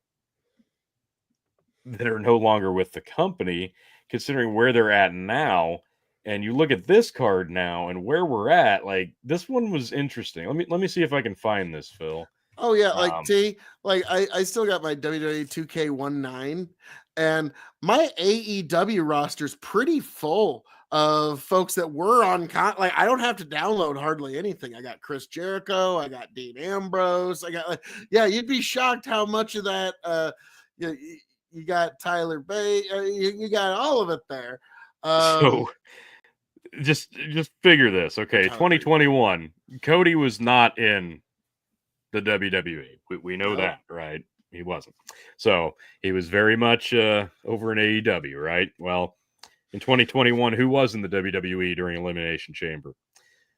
that are no longer with the company, considering where they're at now. And you look at this card now and where we're at, like this one was interesting. Let me see if I can find this, Phil. Oh yeah, I still got my WWE 2K19 and my AEW roster's pretty full of folks that were on I don't have to download hardly anything. I got Chris Jericho, I got Dean Ambrose, I got you'd be shocked how much of that you got Tyler Bay, you got all of it there. So just figure this, okay? 2021, Cody was not in the WWE. We know that, right? He wasn't. So he was very much over in AEW, right? Well, in 2021, who was in the WWE during Elimination Chamber?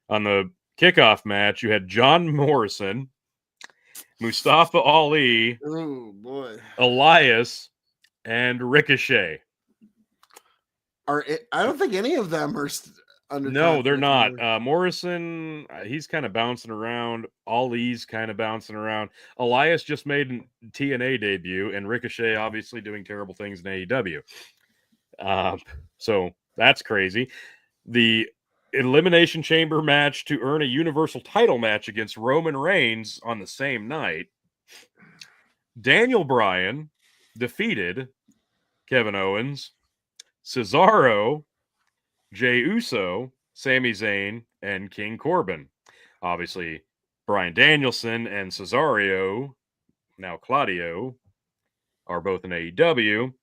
On the kickoff match, you had John Morrison, Mustafa Ali, oh boy, Elias, and Ricochet. I don't think any of them are under. No, they're not. Morrison, he's kind of bouncing around. Ali's kind of bouncing around. Elias just made a TNA debut, and Ricochet obviously doing terrible things in AEW. So that's crazy. The Elimination Chamber match to earn a Universal title match against Roman Reigns on the same night. Daniel Bryan defeated Kevin Owens, Cesaro, Jey Uso, Sami Zayn, and King Corbin. Obviously, Bryan Danielson and Cesaro, now Claudio, are both in AEW.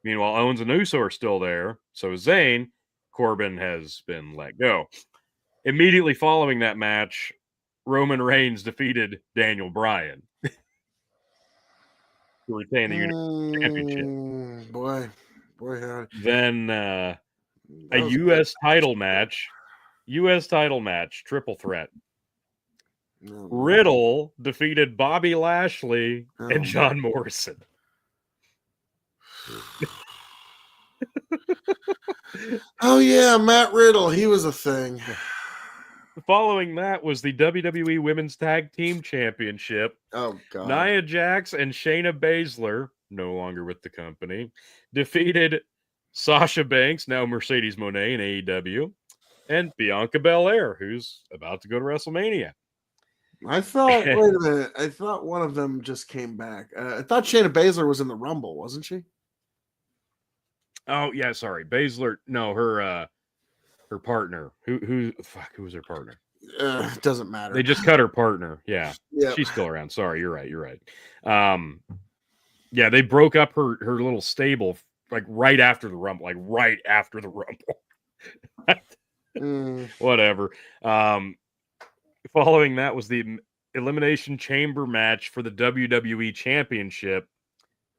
Meanwhile, Owens and Uso are still there. So is Zayn. Corbin has been let go. Immediately following that match, Roman Reigns defeated Daniel Bryan to retain the Universal Championship. Boy, howdy. Then a U.S. title match, triple threat. Oh, Riddle defeated Bobby Lashley and man. John Morrison. Oh yeah, Matt Riddle. He was a thing. Following that was the WWE Women's Tag Team Championship. Oh god. Nia Jax and Shayna Baszler, no longer with the company, defeated Sasha Banks, now Mercedes Moné in AEW, and Bianca Belair, who's about to go to WrestleMania. I thought, wait a minute. I thought one of them just came back. I thought Shayna Baszler was in the Rumble, wasn't she? Oh yeah, sorry, Baszler. No, her partner. Who was her partner? Doesn't matter. They just cut her partner. Yeah, Yep. she's still around. Sorry, you're right. Yeah, they broke up her little stable like right after the Rumble. Whatever. Following that was the Elimination Chamber match for the WWE Championship.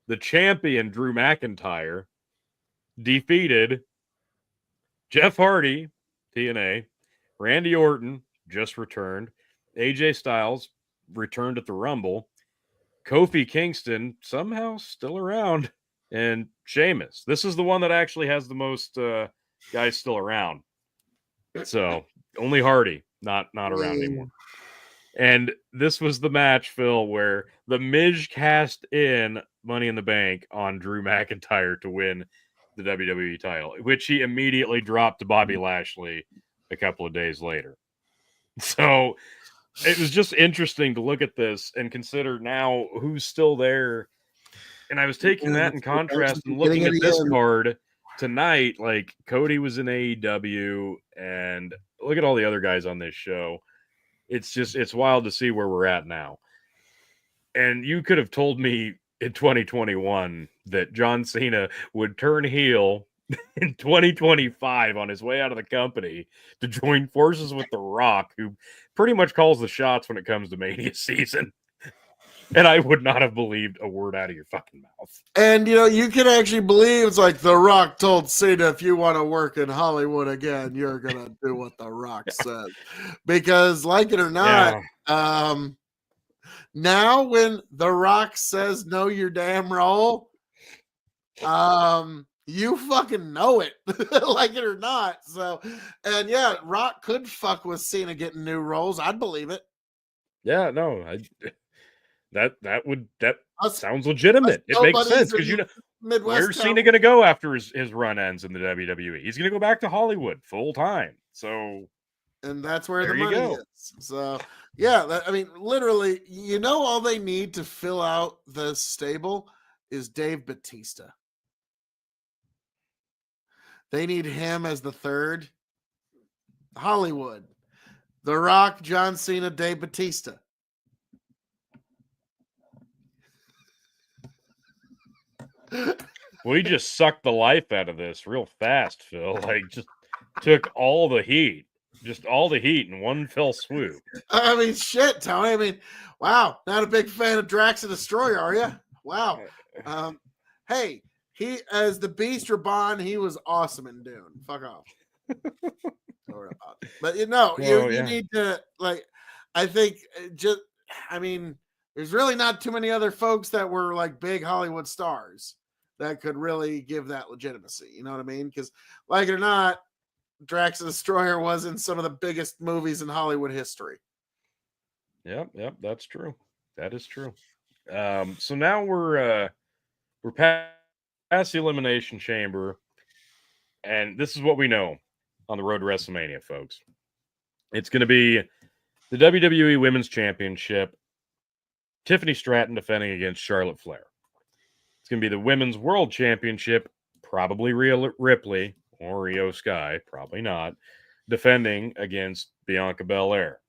The champion, Drew McIntyre, defeated Jeff Hardy, TNA, Randy Orton, just returned, AJ Styles, returned at the Rumble, Kofi Kingston, somehow still around, and Sheamus. This is the one that actually has the most guys still around. So, only Hardy, not around anymore. And this was the match, Phil, where the Miz cast in Money in the Bank on Drew McIntyre to win the WWE title, which he immediately dropped to Bobby Lashley a couple of days later. So it was just interesting to look at this and consider now who's still there. And I was taking that in contrast and looking at this card tonight. Like Cody was in AEW, and look at all the other guys on this show. It's wild to see where we're at now. And you could have told me in 2021 that John Cena would turn heel in 2025 on his way out of the company to join forces with The Rock, who pretty much calls the shots when it comes to Mania season. And I would not have believed a word out of your fucking mouth. And, you can actually believe it's like The Rock told Cena, if you want to work in Hollywood again, you're going to do what The Rock says. Because, like it or not, now when The Rock says know your damn role, you fucking know it, like it or not. So, and yeah, Rock could fuck with Cena getting new roles. I'd believe it. Yeah, no, that sounds legitimate. It makes sense because Midwest where's Cena going to go after his run ends in the WWE? He's going to go back to Hollywood full time. So, and that's where the money is. So, yeah, literally, all they need to fill out the stable is Dave Bautista. They need him as the third. Hollywood, The Rock, John Cena, Dave Bautista. We just sucked the life out of this real fast, Phil. Like, just took all the heat in one fell swoop. Shit, Tony. Wow, not a big fan of Drax the Destroyer, are you? Wow. Hey, he as the Beast Raban, he was awesome in Dune. Fuck off. But you need to I think there's really not too many other folks that were like big Hollywood stars that could really give that legitimacy. You know what I mean? Because like it or not, Drax the Destroyer was in some of the biggest movies in Hollywood history. Yep, that's true. That is true. So now we're past the Elimination Chamber, and this is what we know. on the road to WrestleMania, folks. It's going to be the WWE Women's Championship. Tiffany Stratton defending against Charlotte Flair. It's going to be the Women's World Championship. Probably Rhea Ripley or Io Sky. Probably not. Defending against Bianca Belair.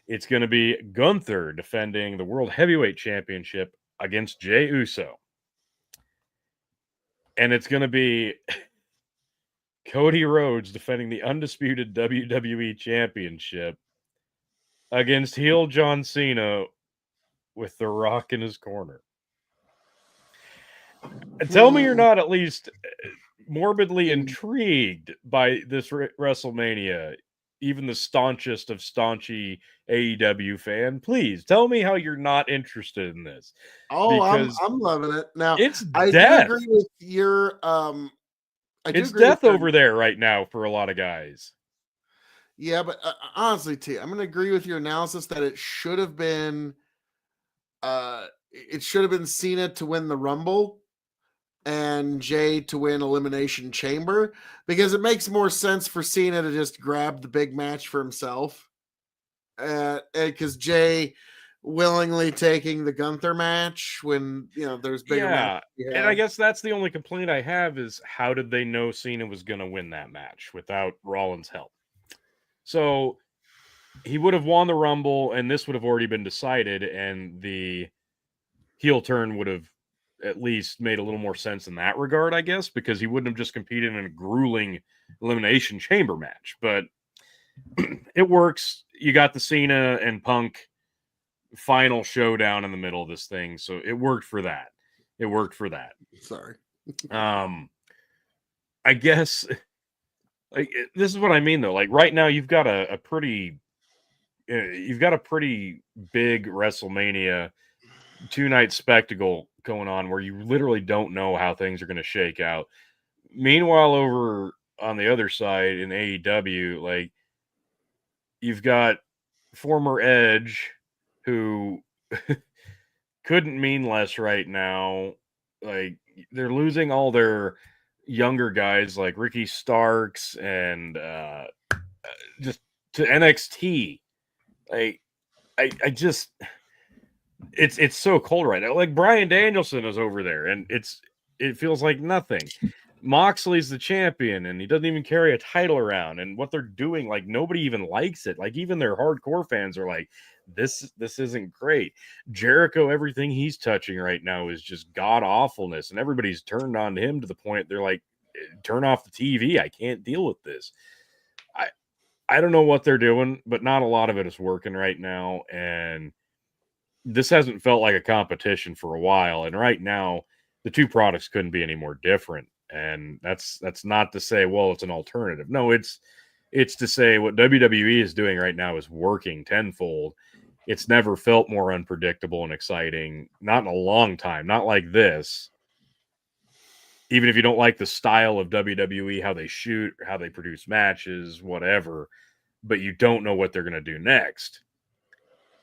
It's going to be Gunther defending the World Heavyweight Championship against Jey Uso. And it's going to be Cody Rhodes defending the undisputed WWE Championship against heel John Cena with The Rock in his corner. Tell me you're not at least morbidly intrigued by this WrestleMania, even the staunchest of staunchy AEW fan. Please tell me how you're not interested in this. Oh, I'm loving it. Now, it's I death. do agree with your it's death over there right now for a lot of guys. Yeah, but honestly, T, I'm going to agree with your analysis that it should have been Cena to win the Rumble and Jey to win Elimination Chamber, because it makes more sense for Cena to just grab the big match for himself. Because Jey willingly taking the Gunther match when there's bigger matches. And I guess that's the only complaint I have is how did they know Cena was going to win that match without Rollins' help? So he would have won the Rumble, and this would have already been decided, and the heel turn would have at least made a little more sense in that regard, I guess, because he wouldn't have just competed in a grueling Elimination Chamber match. But it works. You got the Cena and Punk final showdown in the middle of this thing, so it worked for that. Sorry. I guess like this is what I mean though. Like right now, you've got a pretty big WrestleMania 2-night spectacle going on where you literally don't know how things are going to shake out. Meanwhile, over on the other side in AEW, like you've got former Edge who couldn't mean less right now. Like they're losing all their younger guys like Ricky Starks and just to NXT. Like I just it's so cold right now. Like Bryan Danielson is over there and it feels like nothing. Moxley's the champion and he doesn't even carry a title around, and what they're doing, like nobody even likes it. Like even their hardcore fans are like, this isn't great. Jericho, everything he's touching right now is just god awfulness, and everybody's turned on to him to the point they're like, turn off the TV. I can't deal with this. I don't know what they're doing, but not a lot of it is working right now, and this hasn't felt like a competition for a while. And right now, the two products couldn't be any more different. And that's not to say, well, it's an alternative. No, it's to say what WWE is doing right now is working tenfold. It's never felt more unpredictable and exciting. Not in a long time. Not like this. Even if you don't like the style of WWE, how they shoot, how they produce matches, whatever, but you don't know what they're going to do next.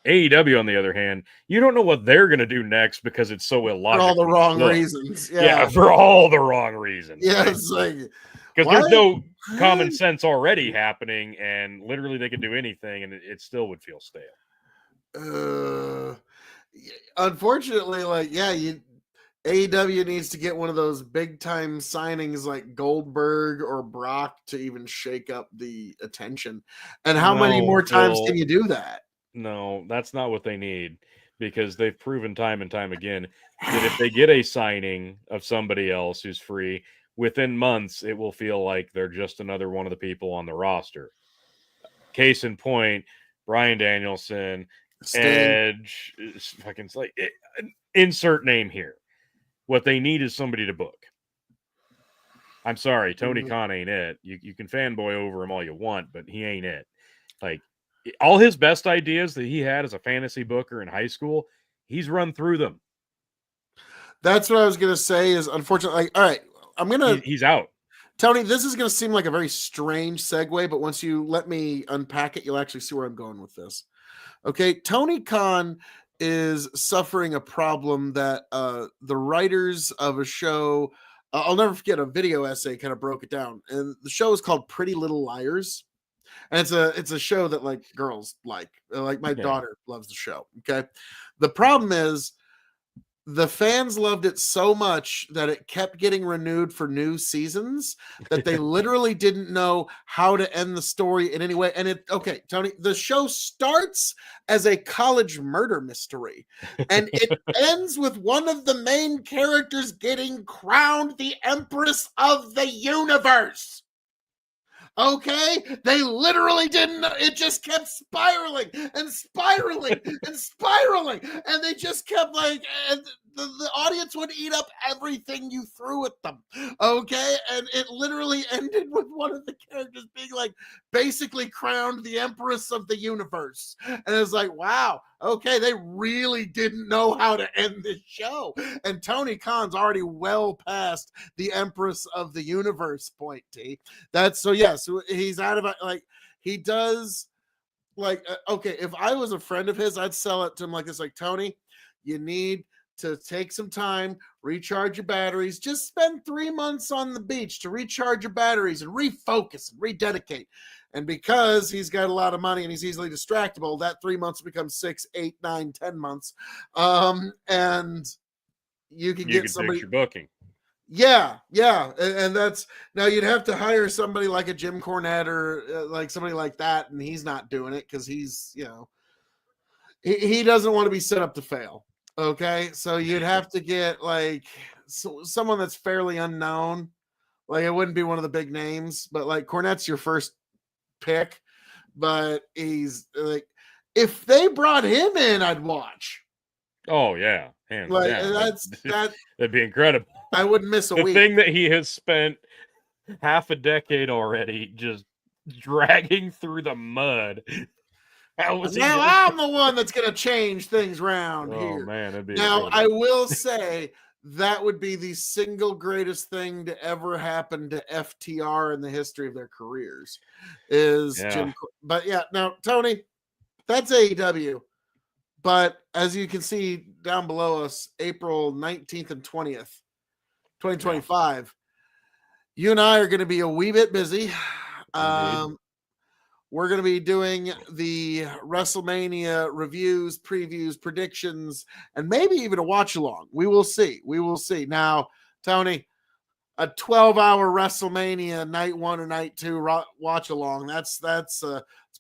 AEW, on the other hand, you don't know what they're going to do next because it's so illogical. For all the wrong reasons. Yeah, for all the wrong reasons. Yeah, it's like... Because there's no common sense already happening, and literally they could do anything, and it still would feel stale. Unfortunately, like, AEW needs to get one of those big-time signings like Goldberg or Brock to even shake up the attention. And how many more times can you do that? No, that's not what they need, because they've proven time and time again that if they get a signing of somebody else who's free, within months, it will feel like they're just another one of the people on the roster. Case in point, Bryan Danielson, Edge, fucking like insert name here. What they need is somebody to book. I'm sorry, Tony Khan ain't it. You can fanboy over him all you want, but he ain't it. Like, all his best ideas that he had as a fantasy booker in high school, he's run through them. That's what I was going to say is, unfortunately, all right, he's out. Tony, this is going to seem like a very strange segue, but once you let me unpack it, you'll actually see where I'm going with this. Okay, Tony Khan is suffering a problem that the writers of a show I'll never forget a video essay kind of broke it down, and the show is called Pretty Little Liars, and it's a show that like girls like my daughter loves the show. Okay, the problem is the fans loved it so much that it kept getting renewed for new seasons that they literally didn't know how to end the story in any way. And okay, Tony, the show starts as a college murder mystery and it ends with one of the main characters getting crowned the Empress of the Universe. Okay, they literally didn't. It just kept spiraling and spiraling and spiraling, and they just kept like, and the audience would eat up everything you threw at them. Okay, and it literally ended with one of the characters being like basically crowned the Empress of the Universe, and it's like, wow, okay, they really didn't know how to end this show, and Tony Khan's already well past the Empress of the Universe point. T. That's so yes. So he's out of like he does like okay, if I was a friend of his, I'd sell it to him like this, like, Tony, you need to take some time, recharge your batteries, just spend 3 months on the beach to recharge your batteries and refocus and rededicate. And because he's got a lot of money and he's easily distractible, that 3 months becomes 6, 8, 9, 10 months. And you can get somebody your booking. Yeah, and that's now you'd have to hire somebody like a Jim Cornette or like somebody like that, and he's not doing it because he's he doesn't want to be set up to fail. Okay, so you'd have to get like someone that's fairly unknown. Like it wouldn't be one of the big names, but like Cornette's your first pick. But he's like, if they brought him in, I'd watch. Oh yeah, hands down. That'd be incredible. I wouldn't miss a week. The thing that he has spent half a decade already just dragging through the mud. Now I'm the one that's going to change things around here. Oh man, that'd be now incredible. I will say that would be the single greatest thing to ever happen to FTR in the history of their careers. Jim. But yeah, now Tony, that's AEW. But as you can see down below us, April 19th and 20th, 2025, you and I are going to be a wee bit busy. We're going to be doing the WrestleMania reviews, previews, predictions, and maybe even a watch along. We will see. Now, Tony, a 12-hour WrestleMania night 1 or night 2 watch along. That's it's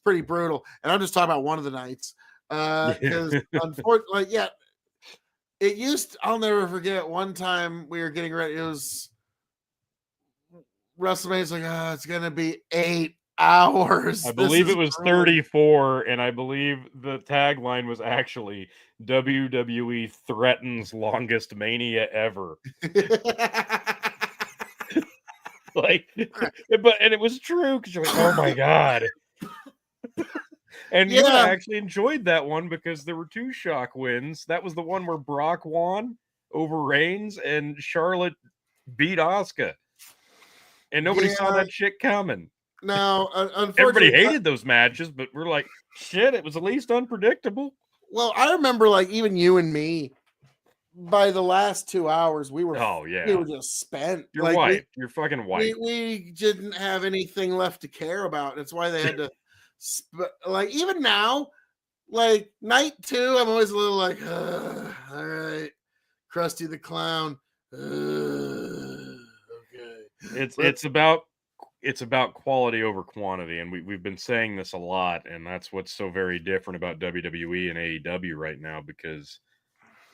pretty brutal. And I'm just talking about one of the nights. Because unfortunately, it used. I'll never forget one time we were getting ready. It was WrestleMania's like, it's gonna be 8 hours. I believe it was 34, and I believe the tagline was actually WWE threatens longest mania ever. But it was true because you're like, oh my god. And I actually enjoyed that one because there were 2 shock wins. That was the one where Brock won over Reigns and Charlotte beat Asuka. And nobody saw that shit coming. Now, unfortunately, everybody hated those matches, but we're like, shit, it was at least unpredictable. Well, I remember like even you and me, by the last 2 hours, we were we were just spent. You're white. You're fucking white. We didn't have anything left to care about. That's why they had to like even now, like night 2, I'm always a little like, all right, Krusty the Clown. Okay. It's about quality over quantity, and we've been saying this a lot, and that's what's so very different about WWE and AEW right now, because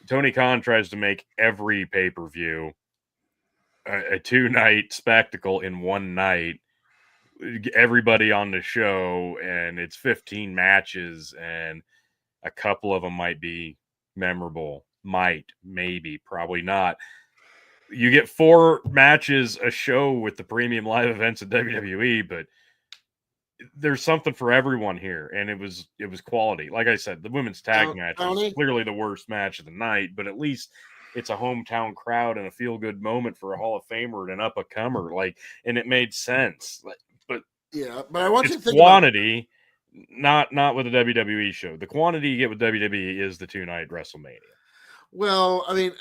Tony Khan tries to make every pay-per-view a 2-night spectacle in one night. Everybody on the show, and it's 15 matches, and a couple of them might be memorable. Maybe, probably not. You get 4 matches a show with the premium live events at WWE, but there's something for everyone here, and it was quality. Like I said, the women's tag match was clearly the worst match of the night, but at least it's a hometown crowd and a feel-good moment for a Hall of Famer and an up-and-comer, and it made sense. But I want you to think quantity, not with a WWE show. The quantity you get with WWE is the 2-night WrestleMania. Well, I mean,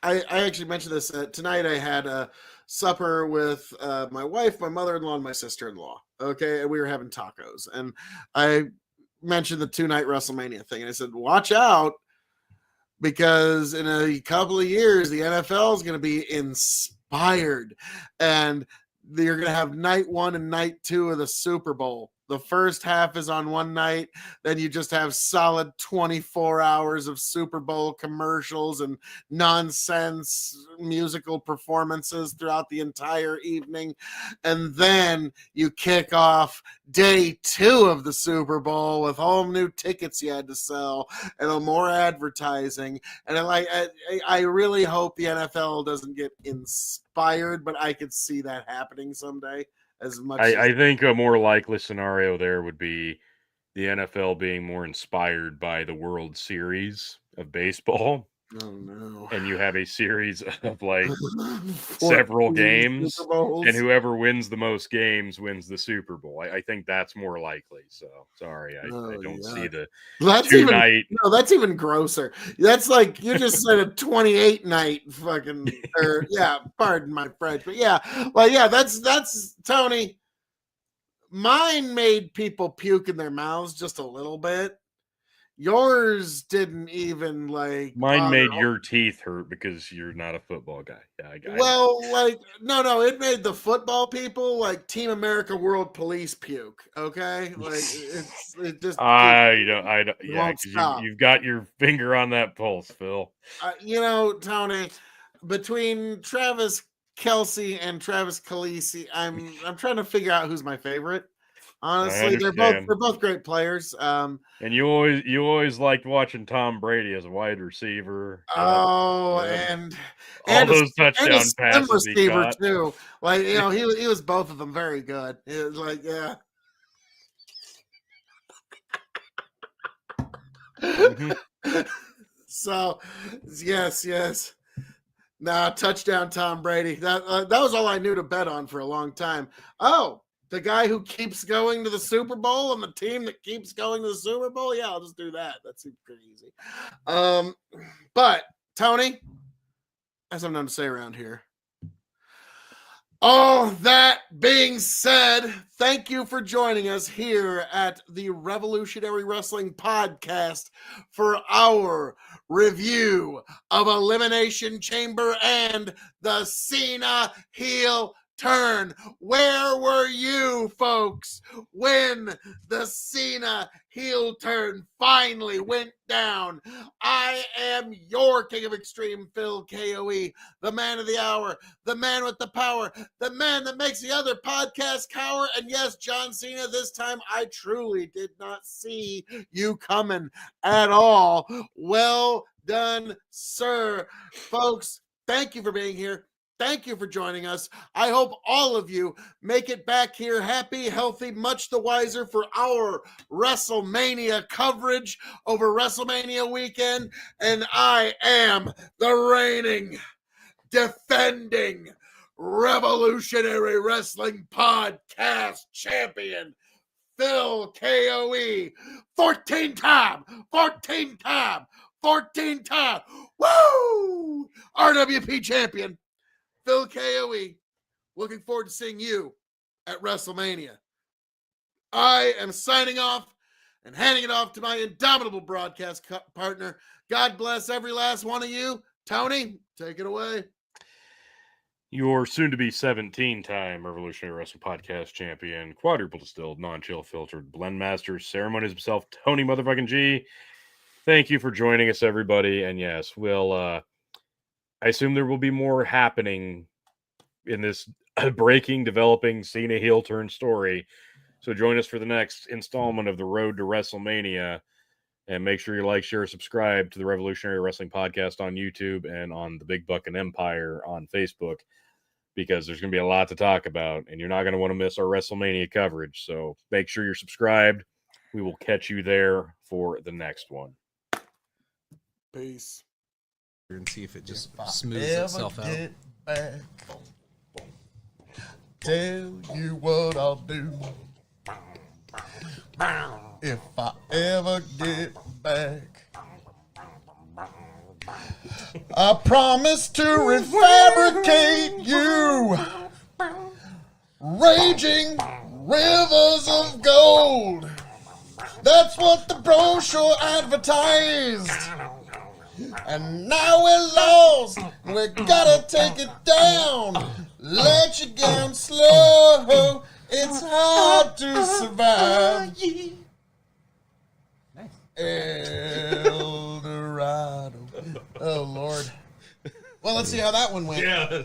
I actually mentioned this tonight. I had a supper with my wife, my mother-in-law, and my sister-in-law. Okay, and we were having tacos, and I mentioned the 2-night WrestleMania thing, and I said, "Watch out, because in a couple of years, the NFL is going to be inspired, and you're going to have night 1 and night 2 of the Super Bowl. The first half is on one night, then you just have solid 24 hours of Super Bowl commercials and nonsense musical performances throughout the entire evening. And then you kick off day 2 of the Super Bowl with all new tickets you had to sell and more advertising. And I really hope the NFL doesn't get inspired, but I could see that happening someday. As much I think a more likely scenario there would be the NFL being more inspired by the World Series of baseball, oh no. and you have a series of like 14 several games, Super Bowls. and whoever wins the most games wins the Super Bowl. I think that's more likely. So sorry, I don't see the that's 2-night. that's even grosser. That's like you just said a 28 night fucking or yeah, pardon my French, but yeah, well, yeah, that's Tony. Mine made people puke in their mouths just a little bit. Yours didn't even like Mine made your teeth hurt because you're not a football guy. Yeah, well, like no, it made the football people like Team America World Police puke. Okay, like it just I don't. it Yeah, won't because stop. you've got your finger on that pulse, Phil. Tony, between Travis Kelsey and Travis Khaleesi, I'm trying to figure out who's my favorite. Honestly, they're both great players. And you always liked watching Tom Brady as a wide receiver. And all those touchdown passes receiver he too. Like he was both of them very good. It was like yeah. So yes. Nah, touchdown Tom Brady. That was all I knew to bet on for a long time. Oh, the guy who keeps going to the Super Bowl and the team that keeps going to the Super Bowl. Yeah, I'll just do that. That seems pretty easy. But Tony, I have something to say around here. All that being said, thank you for joining us here at the Revolutionary Wrestling Podcast for our review of Elimination Chamber and the Cena heel turn. Where were you, folks, when the Cena heel turn finally went down? I am your King of Extreme, Phil KOE, the man of the hour, the man with the power, the man that makes the other podcast cower. And yes, John Cena, this time I truly did not see you coming at all. Well done, sir. Folks, thank you for being here. Thank you for joining us. I hope all of you make it back here happy, healthy, much the wiser for our WrestleMania coverage over WrestleMania weekend. And I am the reigning, defending Revolutionary Wrestling Podcast champion, Phil KOE. 14-time. Woo! RWP champion, Phil KOE. Looking forward to seeing you at WrestleMania. I am signing off and handing it off to my indomitable broadcast partner. God bless every last one of you. Tony, take it away. Your soon-to-be 17-time Revolutionary Wrestling Podcast champion, quadruple distilled, non-chill filtered blend master, ceremonies himself, Tony motherfucking G. Thank you for joining us, everybody. And yes, we'll I assume there will be more happening in this breaking, developing Cena heel turn story. So join us for the next installment of the Road to WrestleMania. And make sure you like, share, subscribe to the Revolutionary Wrestling Podcast on YouTube and on the Big Buck and Empire on Facebook, because there's going to be a lot to talk about, and you're not going to want to miss our WrestleMania coverage. So make sure you're subscribed. We will catch you there for the next one. Peace. And see if it just smooths itself out. Back, tell you what I'll do. If I ever get back. I promise to refabricate you. Raging rivers of gold. That's what the brochure advertised. And now we're lost. We gotta take it down. Let you down slow. It's hard to survive. El Dorado. Oh, Lord. Well, let's see how that one went. Yeah,